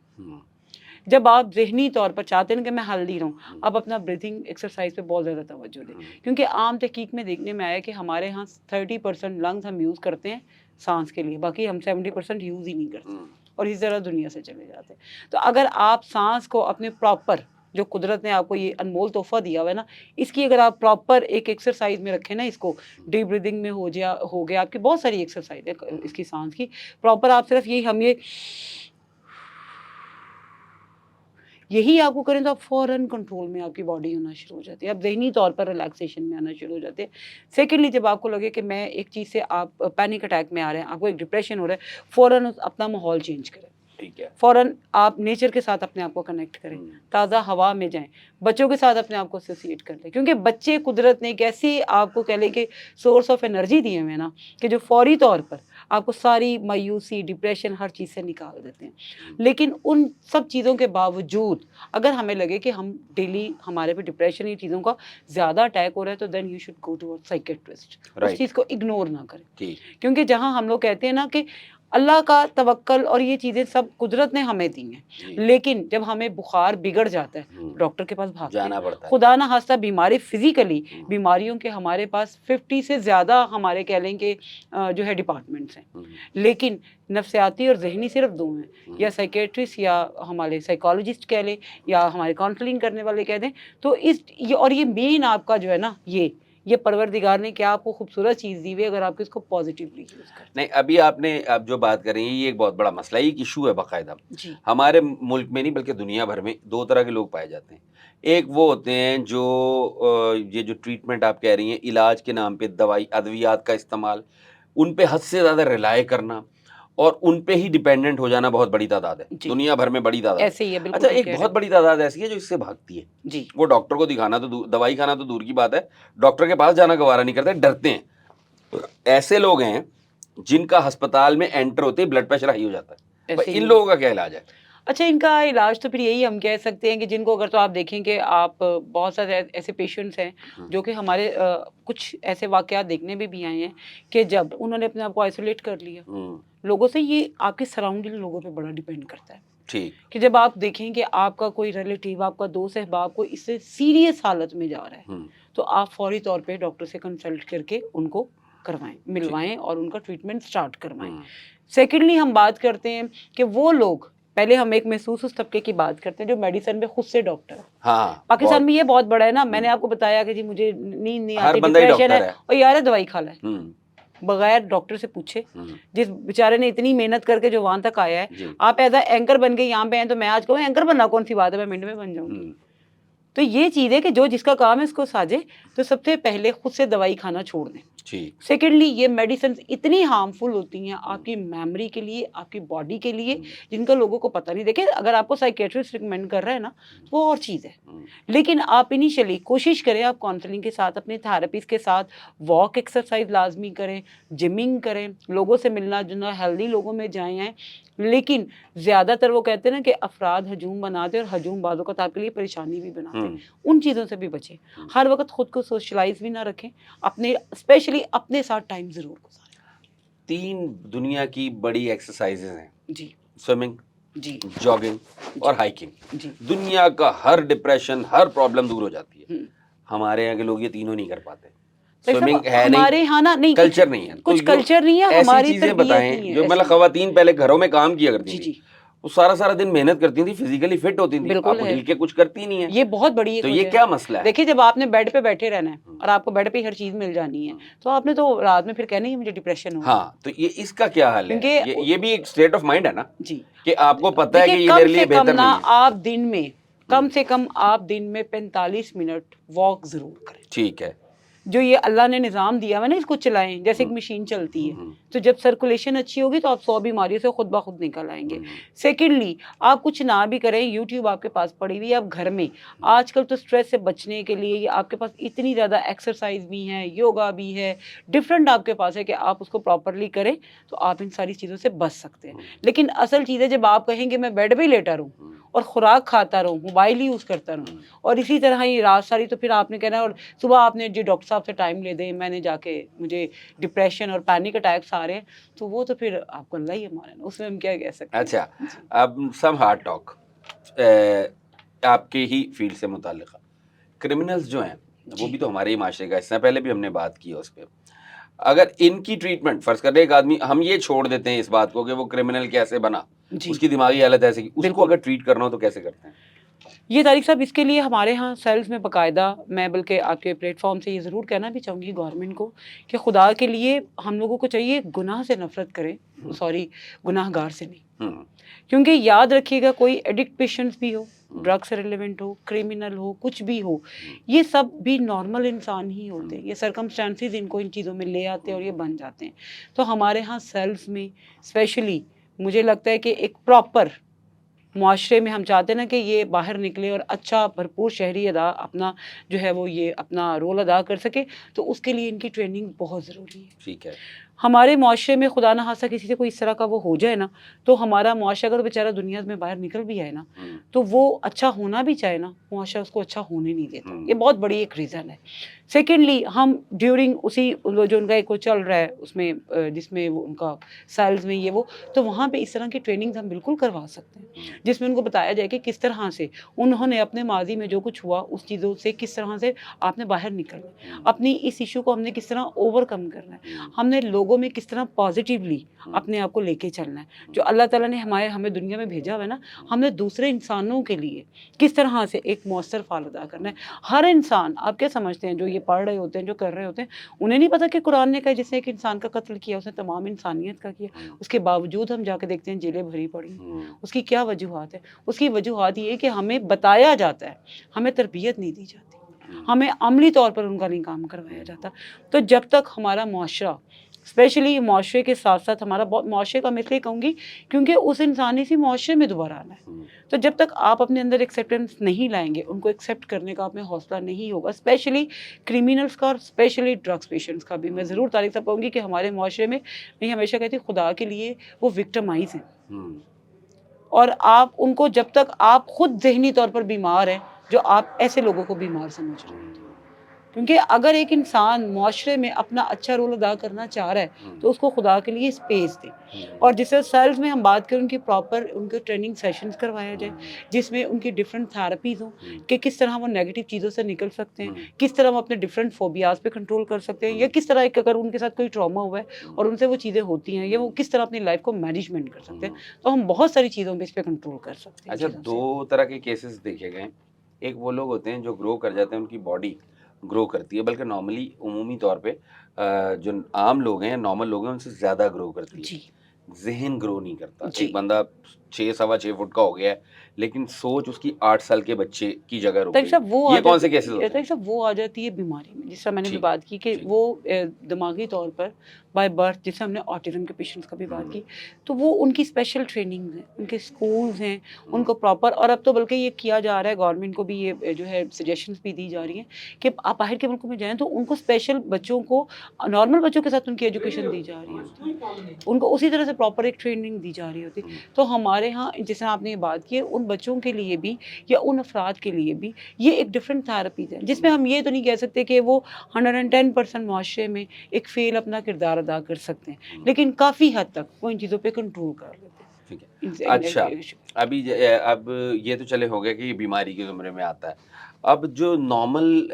جب آپ ذہنی طور پر چاہتے ہیں کہ میں ہیلدی رہوں، آپ اپنا بریتھنگ ایکسرسائز پہ بہت زیادہ توجہ دیں، کیونکہ عام تحقیق میں دیکھنے میں آیا کہ ہمارے ہاں 30% لنگس ہم یوز کرتے ہیں سانس کے لیے، باقی ہم 70% یوز ہی نہیں کرتے اور اسی طرح دنیا سے چلے جاتے ہیں۔ تو اگر آپ سانس کو اپنے پراپر جو قدرت نے آپ کو یہ انمول تحفہ دیا ہوا ہے نا، اس کی اگر آپ پراپر ایک ایکسرسائز میں رکھیں نا، اس کو ڈیپ بریدنگ میں ہو گیا آپ کی بہت ساری ایکسرسائز ہے اس کی سانس کی، پراپر آپ صرف یہی آپ کو کریں تو آپ فوراً کنٹرول میں آپ کی باڈی ہونا شروع ہو جاتی ہے، آپ ذہنی طور پر ریلیکسیشن میں آنا شروع ہو جاتے ہیں۔ سیکنڈلی جب آپ کو لگے کہ میں ایک چیز سے آپ پینک اٹیک میں آ رہے ہیں، آپ کو ایک ڈپریشن ہو رہا ہے، فوراً اپنا ماحول چینج کریں، ٹھیک ہے، فوراً آپ نیچر کے ساتھ اپنے آپ کو کنیکٹ کریں، تازہ ہوا میں جائیں، بچوں کے ساتھ اپنے آپ کو ایسوسیٹ کر لیں، کیونکہ بچے قدرت نے ایک ایسی آپ کو کہہ لیں کہ سورس آف انرجی دیے ہوئے ہیں نا کہ جو فوری طور پر آپ کو ساری مایوسی ڈپریشن ہر چیز سے نکال دیتے ہیں. لیکن ان سب چیزوں کے باوجود اگر ہمیں لگے کہ ہم ڈیلی ہمارے پہ ڈپریشن یہ چیزوں کا زیادہ اٹیک ہو رہا ہے تو then you should go to psychiatrist. اس چیز کو اگنور نہ کریں, کیونکہ جہاں ہم لوگ کہتے ہیں نا کہ اللہ کا توکل اور یہ چیزیں سب قدرت نے ہمیں دی ہیں, لیکن جب ہمیں بخار بگڑ جاتا ہے ڈاکٹر کے پاس بھاگتے ہیں. خدا نہ خواستہ بیماری فزیکلی بیماریوں کے ہمارے پاس 50 سے زیادہ ہمارے کہہ لیں کہ جو ہے ڈپارٹمنٹس ہیں, لیکن نفسیاتی اور ذہنی صرف 2 ہیں, یا سائیکیٹرسٹ یا ہمارے سائیکالوجسٹ کہہ لیں یا ہمارے کاؤنسلنگ کرنے والے کہہ دیں. تو اور یہ مین آپ کا جو ہے نا یہ پروردگار نے کیا آپ کو خوبصورت چیز دی ہوئی ہے اگر آپ اس کو پازیٹیولی یوز کریں. نہیں, ابھی آپ جو بات کر رہی ہیں یہ ایک بہت بڑا مسئلہ ہے, ایک ایشو ہے باقاعدہ. ہمارے ملک میں نہیں بلکہ دنیا بھر میں 2 طرح کے لوگ پائے جاتے ہیں. ایک وہ ہوتے ہیں جو یہ جو ٹریٹمنٹ آپ کہہ رہی ہیں علاج کے نام پہ ادویات کا استعمال, ان پہ حد سے زیادہ ریلائے کرنا اور ان پہ ہی ڈیپینڈنٹ ہو جانا بہت بڑی تعداد ہے. دنیا بھر میں بڑی تعداد ایسے ہی ہے. اچھا, ایک بہت بڑی تعداد ایسی ہے جو اس سے بھاگتی ہے. جی, وہ ڈاکٹر کو دکھانا تو دوائی کھانا تو دور کی بات ہے, ڈاکٹر کے پاس جانا گوارا نہیں کرتے, ڈرتے ہیں. ایسے لوگ ہیں جن کا ہسپتال میں انٹر ہوتے ہی بلڈ پریشر ہائی ہو جاتا ہے. ان لوگوں کا کیا علاج ہے؟ اچھا, ان کا علاج تو پھر یہی ہم کہہ سکتے ہیں کہ جن کو اگر تو آپ دیکھیں کہ آپ بہت سارے ایسے پیشنٹس ہیں جو کہ ہمارے کچھ ایسے واقعات دیکھنے میں بھی آئے ہیں کہ جب انہوں نے اپنے آپ کو آئسولیٹ کر لیا لوگوں سے, یہ آپ کے سراؤنڈنگ لوگوں پہ بڑا ڈیپینڈ کرتا ہے. کہ جب آپ دیکھیں کہ آپ کا کوئی ریلیٹیو, آپ کا دوست احباب کو اس سے سیریس حالت میں جا رہا ہے تو آپ فوری طور پہ ڈاکٹر سے کنسلٹ کر کے ان کو کروائیں, ملوائیں اور ان کا ٹریٹمنٹ سٹارٹ کروائیں. سیکنڈلی ہم بات کرتے ہیں کہ وہ لوگ, پہلے ہم ایک محسوس اس طبقے کی بات کرتے ہیں جو میڈیسن میں خود سے ڈاکٹر ہے. پاکستان میں یہ بہت بڑا ہے نا. میں نے آپ کو بتایا کہ جی مجھے نیند نہیں آتی, ڈپریشن ہے, اور یار دوائی کھا لے بغیر ڈاکٹر سے پوچھے. جس بیچارے نے اتنی محنت کر کے جو وہاں تک آیا ہے, آپ ایز اے اینکر بن کے یہاں پہ ہیں تو میں آج کہوں اینکر بننا کون سی بات ہے, میں منٹ میں بن جاؤں گی. تو یہ چیز ہے کہ جو جس کا کام ہے اس کو ساجے, تو سب سے پہلے خود سے دوائی کھانا چھوڑ دیں. سیکنڈلی یہ میڈیسنز اتنی ہارمفل ہوتی ہیں آپ کی میموری کے لیے, آپ کی باڈی کے لیے, جن کا لوگوں کو پتہ نہیں. دیکھیں, اگر آپ کو سائیکیٹرسٹ ریکمینڈ کر رہا ہے نا تو وہ اور چیز ہے, لیکن آپ انیشلی کوشش کریں, آپ کاؤنسلنگ کے ساتھ, اپنے تھراپسٹ کے ساتھ واک ایکسرسائز لازمی کریں, جمنگ کریں, لوگوں سے ملنا جلنا, ہیلدی لوگوں میں جائیں. لیکن زیادہ تر وہ کہتے ہیں نا کہ افراد ہجوم بناتے اور ہجوم بعض اوقات آپ کے لیے پریشانی بھی بناتے ہیں. ان چیزوں سے بھی بچیں. ہر وقت خود کو سوشلائز بھی نہ رکھیں, اپنے اسپیشلی اپنے ساتھ ٹائم ضرور گزاریں. 3 دنیا کی بڑی ایکسرسائزز ہیں, جی, سوئمنگ, جی, جاگنگ اور ہائکنگ. جی, دنیا کا ہر ڈپریشن, ہر پرابلم دور ہو جاتی ہے. ہمارے یہاں کے لوگ یہ تینوں نہیں کر پاتے. سوئمنگ ہے ہمارے یہاں نا نہیں, کلچر نہیں ہے, کچھ کلچر نہیں ہے, ہماری چیزیں بتائیں جو مطلب خواتین پہلے گھروں میں کام کیا کرتی تھیں, وہ سارا دن محنت کرتی تھی, فزیکلی فٹ ہوتی تھی. آپ ہل کے کچھ کرتی نہیں ہے, یہ بہت بڑی. تو یہ کیا مسئلہ ہے؟ دیکھیے, جب آپ نے بیڈ پہ بیٹھے رہنا ہے اور آپ کو بیڈ پہ ہر چیز مل جانی ہے تو آپ نے تو رات میں پھر کہنا ہی مجھے ڈپریشن ہو. ہاں, تو یہ اس کا کیا حل ہے؟ یہ بھی ایک اسٹیٹ آف مائنڈ ہے نا. جی, کہ آپ کو پتہ ہے کہ یہ میرے لیے بہتر نہیں ہے. آپ دن میں کم سے کم آپ دن میں 45 منٹ واک ضرور کریں. ٹھیک ہے, جو یہ اللہ نے نظام دیا ہے نا, اس کو چلائیں جیسے ایک مشین چلتی ہے. تو جب سرکولیشن اچھی ہوگی تو آپ 100 بیماریوں سے خود بخود نکل آئیں گے. سیکنڈلی, آپ کچھ نہ بھی کریں, یوٹیوب آپ کے پاس پڑی ہوئی ہے, آپ گھر میں آج کل تو اسٹریس سے بچنے کے لیے آپ کے پاس اتنی زیادہ ایکسرسائز بھی ہیں, یوگا بھی ہے, ڈفرینٹ آپ کے پاس ہے کہ آپ اس کو پراپرلی کریں تو آپ ان ساری چیزوں سے بچ سکتے ہیں. لیکن اصل چیز ہے جب آپ کہیں گے میں بیڈ پہ ہی لیٹا رہوں اور خوراک کھاتا رہوں, موبائل ہی یوز کرتا رہوں اور اسی طرح ہی رات ساری, تو پھر آپ نے کہنا اور صبح آپ نے جو ڈاکٹر صاحب سے ٹائم لے دیں, میں نے جا کے مجھے ڈپریشن اور پینک اٹیکس آ رہے ہیں, تو وہ تو پھر آپ کو اللہ ہی ہمارا نا, اس میں ہم کیا کہہ سکتے ہیں. اچھا, اب سم ہارڈ ٹاک آپ کے ہی فیلڈ سے متعلقہ. کرمنلز جو ہیں وہ بھی تو ہمارے ہی معاشرے کا حصہ ہے, پہلے بھی ہم نے بات کی ہے اس پہ. اگر ان کی ٹریٹمنٹ, فرض کر لیں ایک آدمی, ہم یہ چھوڑ دیتے ہیں اس بات کو کہ وہ کرمنل کیسے بنا, اس کی دماغی حالت ایسے کی, اس کو اگر ٹریٹ کرنا ہو تو کیسے کرتے ہیں؟ یہ طارق صاحب, اس کے لیے ہمارے ہاں سیلز میں باقاعدہ, میں بلکہ آپ کے پلیٹ فارم سے یہ ضرور کہنا بھی چاہوں گی گورنمنٹ کو کہ خدا کے لیے ہم لوگوں کو چاہیے گناہ سے نفرت کریں, گناہ گار سے نہیں. کیونکہ یاد رکھیے گا, کوئی ایڈکٹ پیشنٹس بھی ہو, ڈرگ سے ریلیونٹ ہو, کرمنل ہو, کچھ بھی ہو, یہ سب بھی نارمل انسان ہی ہوتے ہیں. یہ سرکمسٹانسز ان کو ان چیزوں میں لے آتے ہیں اور یہ بن جاتے ہیں. تو ہمارے ہاں سیلز میں اسپیشلی مجھے لگتا ہے کہ ایک پراپر معاشرے میں ہم چاہتے ہیں نا کہ یہ باہر نکلے اور اچھا بھرپور شہری اپنا جو ہے وہ یہ اپنا رول ادا کر سکے, تو اس کے لیے ان کی ٹریننگ بہت ضروری ہے. ٹھیک ہے. ہمارے معاشرے میں خدا نہ خواستہ کسی سے کوئی اس طرح کا وہ ہو جائے نا، تو ہمارا معاشرہ اگر بیچارہ دنیا میں باہر نکل بھی آئے نا، تو وہ اچھا ہونا بھی چاہے نا، معاشرہ اس کو اچھا ہونے نہیں دیتا. یہ بہت بڑی ایک ریزن ہے. سیکنڈلی ہم ڈیورنگ اسی جو ان کا ایک وہ چل رہا ہے اس میں جس میں وہ ان کا سیلز میں یہ وہ، تو وہاں پہ اس طرح کی ٹریننگز ہم بالکل کروا سکتے ہیں جس میں ان کو بتایا جائے کہ کس طرح سے انہوں نے اپنے ماضی میں جو کچھ ہوا اس چیزوں سے کس طرح سے آپ نے باہر نکلنا ہے، اپنی اس ایشو کو ہم نے کس طرح اوور کم کرنا ہے، ہم نے لوگوں میں کس طرح پازیٹیولی اپنے آپ کو لے کے چلنا ہے. جو اللہ تعالیٰ نے ہمیں دنیا میں بھیجا ہوا ہے نا، ہم نے دوسرے انسانوں کے لیے کس طرح سے ایک مؤثر فعال ادا کرنا ہے. ہر انسان، آپ کیا سمجھتے ہیں جو یہ پڑھ رہے ہوتے ہیں، جو کر رہے ہوتے ہیں، انہیں نہیں پتا کہ قرآن نے کہا جس نے ایک انسان کا قتل کیا اس نے تمام انسانیت کا کیا. اس کے باوجود ہم جا کے دیکھتے ہیں جیلیں بھری پڑی ہیں. اس کی کیا وجوہات ہیں؟ اس کی وجوہات یہ ہے کہ ہمیں بتایا جاتا ہے، ہمیں تربیت نہیں دی جاتی، ہمیں عملی طور پر ان کا نہیں کام کروایا جاتا. تو جب تک ہمارا معاشرہ، اسپیشلی معاشرے کے ساتھ ساتھ ہمارا معاشرے کا میں اس لیے کہوں گی کیونکہ اس انسانی سی معاشرے میں دوبارہ آنا ہے، تو جب تک آپ اپنے اندر ایکسیپٹنس نہیں لائیں گے، ان کو ایکسیپٹ کرنے کا آپ میں حوصلہ نہیں ہوگا، اسپیشلی کرمینلس کا اور اسپیشلی ڈرگس پیشنٹس کا بھی. میں ضرور تعریف سے کہوں گی کہ ہمارے معاشرے میں، میں ہمیشہ کہتی ہوں خدا کے لیے وہ وکٹمائز ہیں، اور آپ ان کو جب تک آپ خود ذہنی طور پر بیمار ہیں، جو آپ ایسے لوگوں کو بیمار سمجھ رہے ہیں. کیونکہ اگر ایک انسان معاشرے میں اپنا اچھا رول ادا کرنا چاہ رہا ہے تو اس کو خدا کے لیے اسپیس دے. اور جسے سیلز میں ہم بات کریں ان کی پراپر ان کے ٹریننگ سیشنز کروایا جائے جس میں ان کی ڈفرینٹ تھراپیز ہوں کہ کس طرح وہ نیگیٹو چیزوں سے نکل سکتے ہیں، کس طرح وہ اپنے ڈفرینٹ فوبیاز پہ کنٹرول کر سکتے ہیں، یا کس طرح اگر ان کے ساتھ کوئی ٹراما ہوا ہے اور ان سے وہ چیزیں ہوتی ہیں، یا وہ کس طرح اپنی لائف کو مینجمنٹ کر سکتے ہیں. تو ہم بہت ساری چیزوں پہ اس پہ کنٹرول کر سکتے ہیں. اچھا، دو طرح کے کیسز دیکھے گئے. ایک وہ لوگ ہوتے ہیں جو گرو کر جاتے ہیں، ان کی باڈی گرو کرتی ہے، بلکہ نارملی عمومی طور پہ جو عام لوگ ہیں، نارمل لوگ ہیں، ان سے زیادہ گرو کرتی ہے. ذہن گرو نہیں کرتا. ایک بندہ 6 سوا 6 فٹ کا ہو گیا ہے لیکن سوچ اس کی 8 سال کے بچے کی جگہ رک گئی. یہ کون سے کیسز ہوتے ہیں؟ وہ آ جاتی ہے بیماری میں، جس طرح میں نے بھی بات کی کہ وہ دماغی طور پر بائی برتھ، جیسے ہم نے آٹزم کے پیشنٹس کا بھی بات کی، تو وہ ان کی اسپیشل ٹریننگ ہیں، ان کے اسکولز ہیں، ان کو پراپر. اور اب تو بلکہ یہ کیا جا رہا ہے، گورنمنٹ کو بھی یہ جو ہے سجیشنز بھی دی جا رہی ہیں کہ آپ باہر کے ملکوں میں جائیں تو ان کو اسپیشل بچوں کو نارمل بچوں کے ساتھ ان کی ایجوکیشن دی جا رہی ہے، ان کو اسی طرح سے پراپر ایک ٹریننگ دی جا رہی ہوتی. تو ہمارے ہاں جیسے آپ نے یہ بات کی ہے، ان بچوں کے لیے بھی یا ان افراد کے لیے بھی یہ ایک ڈفرینٹ تھراپیز ہے، جس میں ہم یہ تو نہیں کہہ سکتے کہ وہ 110% معاشرے میں ایک فیل اپنا کردار ادا کر سکتے ہیں، لیکن کافی حد تک وہ ان چیزوں پہ کنٹرول کر لیتے ہیں. ٹھیک ہے. اچھا، اب یہ تو چلے ہو گیا کہ یہ بیماری کے زمرے میں آتا ہے. اب جو نارمل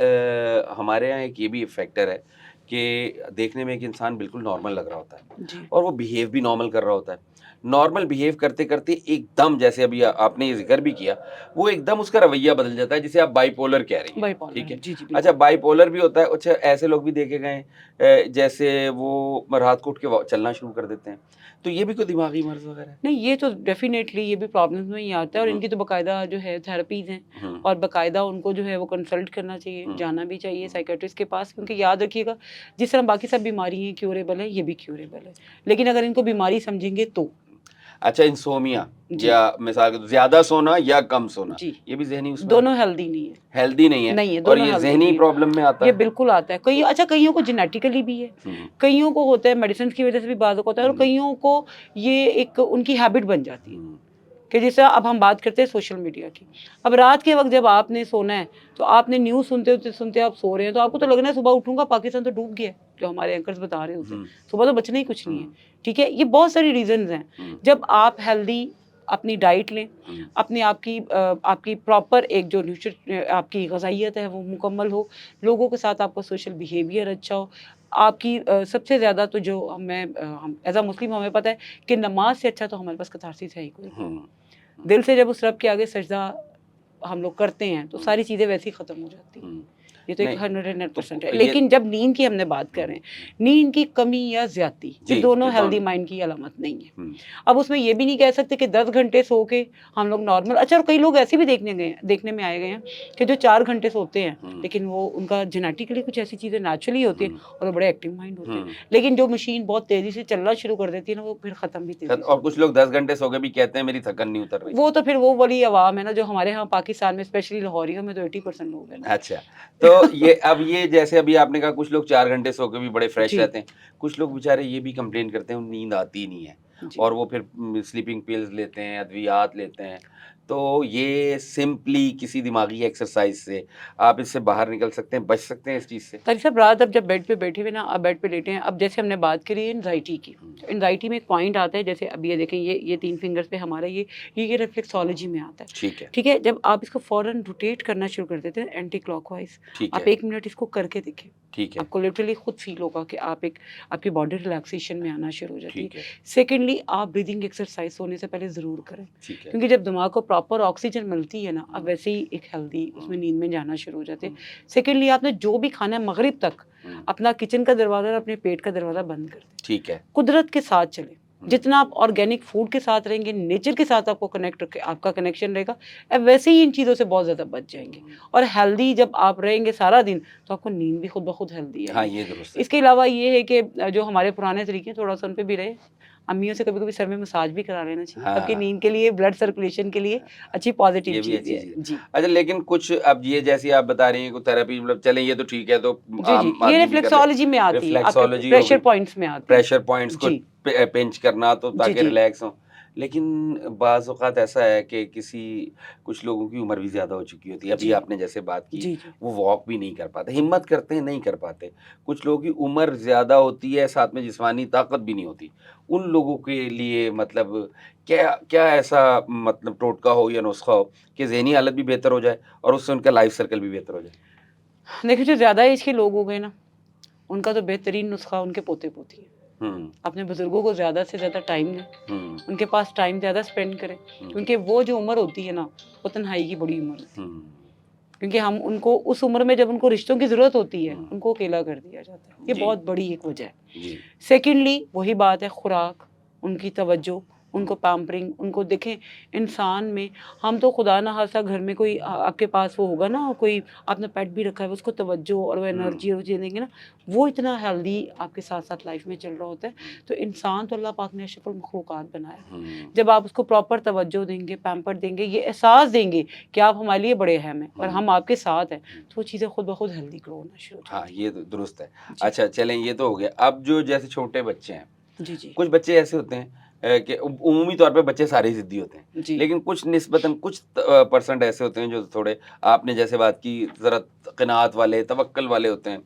ہمارے یہاں ایک یہ بھی فیکٹر ہے کہ دیکھنے میں ایک انسان بالکل نارمل لگ رہا ہوتا ہے اور وہ بیہیو بھی نارمل کر رہا ہوتا ہے. نارمل بیہیو کرتے کرتے ایک دم، جیسے ابھی آپ نے یہ ذکر بھی کیا، وہ ایک دم اس کا رویہ بدل جاتا ہے، جسے آپ بائی پولر کہہ رہی ہیں. ٹھیک ہے. اچھا، بائی پولر بھی ہوتا ہے. اچھا، ایسے لوگ بھی دیکھے گئے ہیں جیسے وہ رات کو اٹھ کے چلنا شروع کر دیتے ہیں، تو یہ بھی کوئی دماغی مرض وغیرہ ہے؟ نہیں، یہ تو ڈیفینیٹلی یہ بھی پرابلمس میں ہی آتا ہے، اور ان کی تو باقاعدہ جو ہے تھراپیز ہیں، اور باقاعدہ ان کو جو ہے وہ کنسلٹ کرنا چاہیے، جانا بھی چاہیے سائیکیٹرسٹ کے پاس. کیونکہ یاد رکھیے گا، جس طرح باقی سب بیماری ہیں کیوریبل ہے، یہ بھی کیوریبل ہے، لیکن اگر ان کو بیماری سمجھیں گے تو. اچھا، انسومیا یا مثال کے زیادہ سونا یا کم سونا، یہ بھی ذہنی اس میں دونوں ہیلدی نہیں ہے، ہیلدی نہیں ہے، اور یہ ذہنی پرابلم میں آتا ہے. یہ بالکل آتا ہے. اچھا، کئیوں کو جینیٹیکلی بھی ہے، کئیوں کو ہوتا ہے میڈیسن کی وجہ سے بھی بعض ہوتا ہے، اور کئیوں کو یہ ایک ان کی ہیبٹ بن جاتی ہے. کہ جیسے اب ہم بات کرتے ہیں سوشل میڈیا کی، اب رات کے وقت جب آپ نے سونا ہے تو آپ نے نیوز سنتے آپ سو رہے ہیں، تو آپ کو تو لگنا ہے صبح اٹھوں گا پاکستان تو ڈوب گیا ہے، جو ہمارے اینکرز بتا رہے ہوتے ہیں صبح تو بچنا ہی کچھ نہیں ہے. ٹھیک ہے. یہ بہت ساری ریزنز ہیں. جب آپ ہیلدی اپنی ڈائٹ لیں، اپنے آپ کی پراپر ایک جو آپ کی غذائیت ہے وہ مکمل ہو، لوگوں کے ساتھ آپ کا سوشل بیہیویئر اچھا ہو، آپ کی سب سے زیادہ تو جو ایز اے مسلم ہمیں پتہ ہے کہ نماز سے اچھا تو ہمارے پاس کتھارسس ہے ہی کوئی. دل سے جب اس رب کے آگے سجدہ ہم لوگ کرتے ہیں تو ساری چیزیں ویسے ہی ختم ہو جاتی ہیں. یہ تو ایک 100% ہے. لیکن جب نیند کی ہم نے بات کر رہے ہیں، نیند کی کمی یا زیادتی، یہ دونوں ہیلدی مائنڈ کی علامت نہیں ہے. اب اس میں یہ بھی نہیں کہہ سکتے کہ 10 گھنٹے سو کے ہم لوگ نارمل. اچھا، اور کئی لوگ ایسے بھی دیکھنے میں آئے گئے ہیں کہ جو 4 گھنٹے سوتے ہیں لیکن وہ ان کا جینیٹیکلی کچھ ایسی چیزیں نیچرلی ہوتی ہیں اور وہ بڑے ایکٹیو مائنڈ ہوتے ہیں. لیکن جو مشین بہت تیزی سے چلنا شروع کر دیتی ہے نا، وہ پھر ختم بھی تیزی سے. اور کچھ لوگ 10 گھنٹے سو کے بھی کہتے ہیں میری تھکن نہیں اتر رہی. وہ تو پھر وہ بڑی عوام ہے نا، جو ہمارے ہاں پاکستان میں اسپیشلی لاہوریوں میں تو 80% لوگ ہیں. اچھا، تو تو یہ اب یہ جیسے ابھی آپ نے کہا کچھ لوگ 4 گھنٹے سو کے بھی بڑے فریش جی رہتے ہیں, کچھ لوگ بیچارے یہ بھی کمپلین کرتے ہیں نیند آتی نہیں ہے, جی اور وہ پھر سلیپنگ پلز لیتے ہیں, ادویات لیتے ہیں. تو یہ سمپلی کسی دماغی ایکسرسائز سے آپ اس سے باہر نکل سکتے ہیں, بچ سکتے ہیں اس چیز سے. طارق صاحب رات اب جب بیڈ پہ بیٹھے ہوئے نا, اب بیڈ پہ لیٹے ہیں, اب جیسے ہم نے بات کری ہے انزائٹی کی, انزائٹی میں ایک پوائنٹ آتا ہے, جیسے اب یہ دیکھیں یہ 3 فنگرز پہ ہمارا یہ ریفلیکسالوجی میں آتا ہے. ٹھیک ہے, ٹھیک ہے, جب آپ اس کو فوراً روٹیٹ کرنا شروع کر دیتے ہیں اینٹی کلاک وائز, ٹھیک آپ ہے, 1 منٹ اس کو کر کے دیکھیں, ٹھیک ہے, آپ کو لٹرلی خود فیل ہوگا کہ آپ کی باڈی ریلیکسیشن میں آنا شروع ہو جاتی ہے. ٹھیک ہے, سیکنڈلی آپ بریدنگ ایکسرسائز ہونے سے پہلے ضرور کریں, ٹھیک ہے. کیونکہ جب دماغ کو پراپر آکسیجن ملتی ہے نا, اب ویسے ہی ایک ہیلدی اس میں نیند میں جانا شروع ہو جاتے ہیں. سیکنڈلی آپ نے جو بھی کھانا ہے مغرب تک اپنا کچن کا دروازہ اور اپنے پیٹ کا دروازہ بند کر دیں. ٹھیک ہے, قدرت کے ساتھ چلیں, جتنا آپ آرگینک فوڈ کے ساتھ رہیں گے, نیچر کے ساتھ آپ کو کنیکٹ رکھے, آپ کا کنیکشن رہے گا, اب ویسے ہی ان چیزوں سے بہت زیادہ بچ جائیں گے. اور ہیلدی جب آپ رہیں گے سارا دن تو آپ کو نیند بھی خود بخود ہیلدی ہاں ہے. یہ درست ہے. اس کے علاوہ یہ ہے کہ جو ہمارے پرانے طریقے ہیں تھوڑا سا ان پہ بھی رہے, امیوں سے کبھی کبھی سر میں مساج بھی کرا لینا چاہیے, آپ کی نیند کے لیے, بلڈ سرکولیشن کے لیے اچھی پازیٹیو یہ بھی چیز اچھی ہے. چیز. جی اچھا, لیکن کچھ اب یہ جیسی آپ بتا رہی ہیں کہ تھراپی مطلب چلیں یہ تو ٹھیک ہے, تو جی عام یہ آدمی بھی کر رہے, ریفلیکسالوجی میں آتی ہے, آپ کے ریفلیکسالوجی ہو پریشر گئی, پوائنٹس میں آتی ہے. پریشر پوائنٹس کو جی پنچ کرنا تو جی تاکہ جی ریلیکس ہوں. لیکن بعض اوقات ایسا ہے کہ کچھ لوگوں کی عمر بھی زیادہ ہو چکی ہوتی ہے, ابھی جی آپ نے جیسے بات کی جی جی وہ واک بھی نہیں کر پاتے, ہمت کرتے ہیں نہیں کر پاتے. کچھ لوگوں کی عمر زیادہ ہوتی ہے, ساتھ میں جسمانی طاقت بھی نہیں ہوتی. ان لوگوں کے لیے مطلب کیا ایسا مطلب ٹوٹکا ہو یا نسخہ ہو کہ ذہنی حالت بھی بہتر ہو جائے اور اس سے ان کا لائف سرکل بھی بہتر ہو جائے. دیکھیں جو زیادہ ایج کے لوگ ہو گئے نا, ان کا تو بہترین نسخہ ان کے پوتے پوتی ہیں. اپنے بزرگوں کو زیادہ سے زیادہ ٹائم دیں, ان کے پاس ٹائم زیادہ اسپینڈ کریں, کیونکہ وہ جو عمر ہوتی ہے نا وہ تنہائی کی بڑی عمر ہوتی ہے. کیونکہ ہم ان کو اس عمر میں جب ان کو رشتوں کی ضرورت ہوتی ہے ان کو اکیلا کر دیا جاتا ہے, یہ بہت بڑی ایک وجہ ہے. سیکنڈلی وہی بات ہے, خوراک, ان کی توجہ, ان کو پیمپرنگ, ان کو دیکھیں انسان میں, ہم تو خدا نہ خاصا گھر میں کوئی آپ کے پاس وہ ہوگا نا, کوئی آپ نے پیٹ بھی رکھا ہے, اس کو توجہ اور وہ انرجی اور چیزیں دیں گے نا, وہ اتنا ہیلدی آپ کے ساتھ ساتھ لائف میں چل رہا ہوتا ہے. تو انسان تو اللہ پاک نے اشرف المخلوقات بنایا, جب آپ اس کو پراپر توجہ دیں گے, پیمپر دیں گے, یہ احساس دیں گے کہ آپ ہمارے لیے بڑے اہم ہیں اور ہم آپ کے ساتھ ہیں, تو وہ چیزیں خود بخود ہیلدی گرو ہونا شروع ہو ہاں جاتی ہیں. یہ درست ہے. اچھا چلیں یہ تو ہو گیا. اب جو جیسے چھوٹے بچے ہیں, جی جی کچھ بچے ایسے ہوتے ہیں کہ عمومی طور پہ بچے سارے ضدی ہوتے ہیں, جی لیکن کچھ نسبتاً کچھ پرسنٹ ایسے ہوتے ہیں جو تھوڑے آپ نے جیسے بات کی ذرا قناعت والے, توکل والے ہوتے ہیں,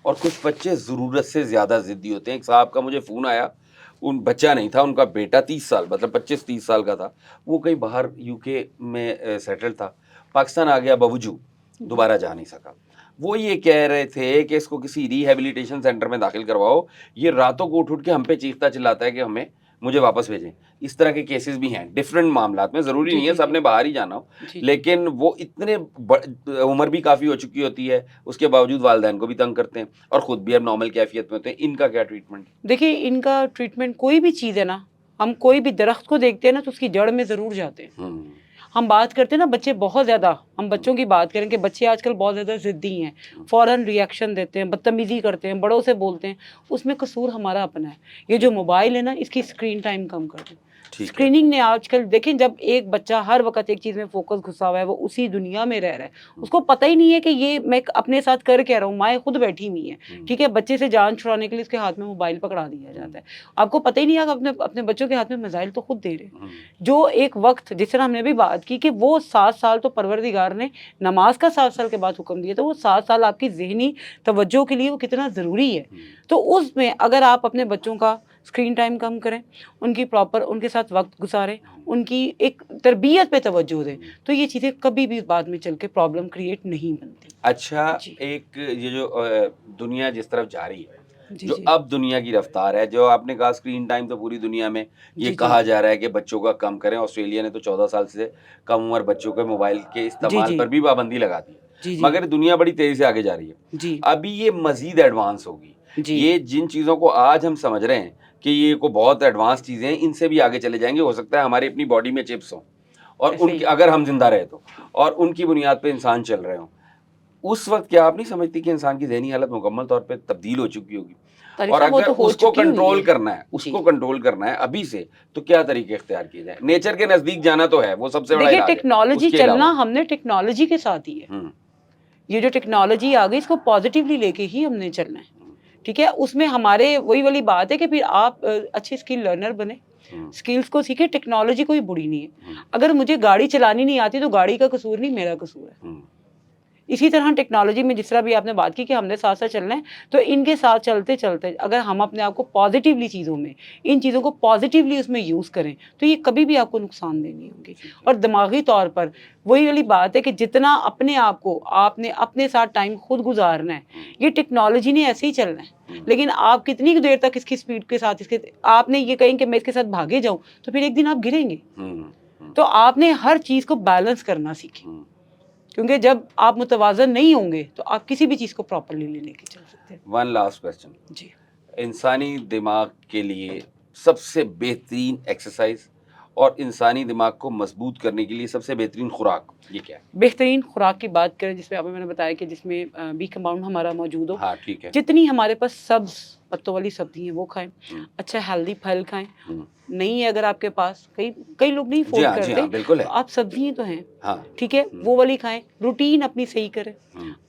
اور کچھ بچے ضرورت سے زیادہ ضدی ہوتے ہیں. ایک صاحب کا مجھے فون آیا, ان بچہ نہیں تھا, ان کا بیٹا 30 سال مطلب 25-30 سال کا تھا, وہ کہیں باہر UK میں سیٹل تھا, پاکستان آ گیا باوجود دوبارہ جا نہیں سکا. وہ یہ کہہ رہے تھے کہ اس کو کسی ریہیبلیٹیشن سینٹر میں داخل کرواؤ, یہ راتوں کو اٹھ کے ہم پہ چیختا چلاتا ہے کہ مجھے واپس بھیجیں. اس طرح کے کیسز بھی ہیں ڈفرینٹ معاملات میں, ضروری نہیں ہے سب نے باہر ہی جانا ہو, لیکن وہ اتنے عمر بھی کافی ہو چکی ہوتی ہے, اس کے باوجود والدین کو بھی تنگ کرتے ہیں اور خود بھی اب نارمل کیفیت میں ہوتے ہیں. ان کا کیا ٹریٹمنٹ؟ دیکھیے ان کا ٹریٹمنٹ, کوئی بھی چیز ہے نا, ہم کوئی بھی درخت کو دیکھتے ہیں نا تو اس کی جڑ میں ضرور جاتے ہیں. ہم بات کرتے ہیں نا بچے بہت زیادہ, ہم بچوں کی بات کریں کہ بچے آج کل بہت زیادہ ضدی ہیں, فوراً ریئیکشن دیتے ہیں, بدتمیزی کرتے ہیں, بڑوں سے بولتے ہیں, اس میں قصور ہمارا اپنا ہے. یہ جو موبائل ہے نا, اس کی اسکرین ٹائم کم کر دیں. اسکریننگ نے آج کل دیکھیں, جب ایک بچہ ہر وقت ایک چیز میں فوکس گھسا ہوا ہے, وہ اسی دنیا میں رہ رہا ہے, اس کو پتہ ہی نہیں ہے کہ یہ میں اپنے ساتھ کر کیا رہا ہوں. مائیں خود بیٹھی ہوئی ہیں, ٹھیک ہے, بچے سے جان چھڑانے کے لیے اس کے ہاتھ میں موبائل پکڑا دیا جاتا ہے. آپ کو پتہ ہی نہیں, آپ اپنے بچوں کے ہاتھ میں میزائل تو خود دے رہے ہیں. جو ایک وقت جس طرح ہم نے بھی بات کی کہ وہ 7 سال تو پروردگار نے نماز کا 7 سال کے بعد حکم دیا, تو وہ 7 سال آپ کی ذہنی توجہ کے لیے وہ کتنا ضروری ہے. تو اس میں اگر آپ اپنے بچوں کا اسکرین ٹائم کم کریں, ان کی پراپر ان کے ساتھ وقت گزاریں, ان کی ایک تربیت پہ توجہ دیں, تو یہ چیزیں کبھی بھی بعد میں چل کے پرابلم کریٹ نہیں بنتی. اچھا, ایک یہ جو دنیا جس طرف جا رہی ہے, جی جو جی اب دنیا کی رفتار ہے, جو آپ نے کہا اسکرین ٹائم تو پوری دنیا میں یہ کہا جا رہا ہے کہ بچوں کا کم کریں. آسٹریلیا نے تو 14 سال سے کم عمر بچوں کے موبائل کے استعمال پر بھی پابندی لگا دی, مگر دنیا بڑی تیزی سے آگے جا رہی ہے. جی ابھی یہ مزید ایڈوانس ہوگی. یہ جن چیزوں کو آج ہم سمجھ رہے ہیں کہ یہ کو بہت ایڈوانس چیزیں ہیں, ان سے بھی آگے چلے جائیں گے. ہو سکتا ہے ہماری اپنی باڈی میں چپس ہوں, اور ان کی اگر ہم زندہ رہے تو, اور ان کی بنیاد پہ انسان چل رہے ہوں. اس وقت کیا آپ نہیں سمجھتی کہ انسان کی ذہنی حالت مکمل طور پہ تبدیل ہو چکی ہوگی؟ اور اگر اس کو کنٹرول کرنا ہے, اس کو کنٹرول کرنا ہے ابھی سے, تو کیا طریقے اختیار کیے جائیں؟ نیچر کے نزدیک جانا تو ہے, وہ سب سے بڑا علاج ہے. ٹیکنالوجی چلنا ہم نے ٹیکنالوجی کے ساتھ ہی ہے. یہ جو ٹیکنالوجی آ گئی اس کو پازیٹیولی لے کے ہی ہم نے چلنا ہے، ٹھیک ہے. اس میں ہمارے وہی والی بات ہے کہ پھر آپ اچھے اسکل لرنر بنے، اسکلس کو سیکھیں. ٹیکنالوجی کوئی بری نہیں ہے. اگر مجھے گاڑی چلانی نہیں آتی تو گاڑی کا قصور نہیں، میرا قصور ہے. اسی طرح ٹیکنالوجی میں جس طرح بھی آپ نے بات کی کہ ہم نے ساتھ ساتھ چلنا ہے، تو ان کے ساتھ چلتے چلتے اگر ہم اپنے آپ کو پازیٹیولی چیزوں میں، ان چیزوں کو پازیٹیولی اس میں یوز کریں تو یہ کبھی بھی آپ کو نقصان دہ نہیں ہوں گے. اور دماغی طور پر وہی والی بات ہے کہ جتنا اپنے آپ کو آپ نے اپنے ساتھ ٹائم خود گزارنا ہے، یہ ٹیکنالوجی نے ایسے ہی چلنا ہے. لیکن آپ کتنی دیر تک اس کی اسپیڈ کے ساتھ آپ نے یہ کہیں کہ میں اس کے ساتھ بھاگے جاؤں تو پھر ایک دن آپ گریں گے. تو آپ نے ہر چیز کو بیلنس کرنا سیکھیں، کیونکہ جب آپ متوازن نہیں ہوں گے تو آپ کسی بھی چیز کو پراپرلی لے کے چل سکتے ہیں. One last question. جی، انسانی دماغ کے لیے سب سے بہترین ایکسرسائز اور انسانی دماغ کو مضبوط کرنے کے لیے سب سے بہترین خوراک یہ کیا ہے؟ بہترین خوراک کی بات کریں جس میں ابھی میں نے بتایا کہ جس میں بی کمپاؤنڈ ہمارا موجود ہو. ہاں ٹھیک ہے. جتنی ہمارے پاس سبز پتوں والی سبزی ہیں وہ کھائیں. اچھا ہیلدی پھل کھائیں. نہیں ہے اگر آپ کے پاس، کئی لوگ نہیں جی افورڈ ہاں کرتے بالکل ہے. تو آپ سبزی تو ہیں، ہاں ٹھیک ہے، وہ والی کھائیں. روٹین اپنی صحیح کریں،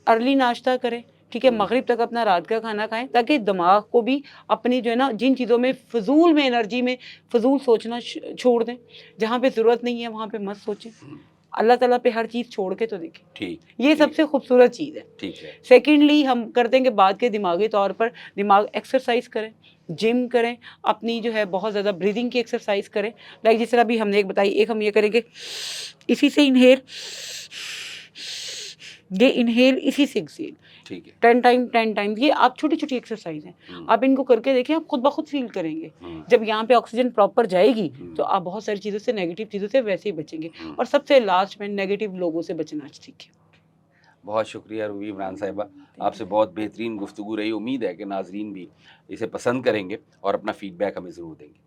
ارلی ناشتہ کریں، ٹھیک ہے، مغرب تک اپنا رات کا کھانا کھائیں تاکہ دماغ کو بھی اپنی جو ہے نا جن چیزوں میں فضول میں انرجی میں فضول سوچنا چھوڑ دیں. جہاں پہ ضرورت نہیں ہے وہاں پہ مت سوچیں. اللہ تعالیٰ پہ ہر چیز چھوڑ کے تو دیکھیں. ٹھیک، یہ سب سے خوبصورت چیز ہے. ٹھیک ہے. سیکنڈلی ہم کرتے ہیں کہ بات کے دماغی طور پر دماغ ایکسرسائز کریں، جم کریں، اپنی جو ہے بہت زیادہ بریدنگ کی ایکسرسائز کریں. لائک جس طرح بھی ہم نے ایک بتائی، ایک ہم یہ کریں گے اسی سے انہیل، یہ انہیل اسی سے ایکسیل، ٹھیک ہے. 10 ٹائم. یہ آپ چھوٹی چھوٹی ایکسرسائز ہیں، آپ ان کو کر کے دیکھیں، آپ خود بخود فیل کریں گے. جب یہاں پہ آکسیجن پراپر جائے گی تو آپ بہت ساری چیزوں سے، نیگیٹو چیزوں سے ویسے ہی بچیں گے. اور سب سے لاسٹ میں نیگیٹو لوگوں سے بچنا سیکھیں. بہت شکریہ روبی عمران صاحبہ، آپ سے بہت بہترین گفتگو رہی. امید ہے کہ ناظرین بھی اسے پسند کریں گے اور اپنا فیڈ بیک ہمیں ضرور دیں گے.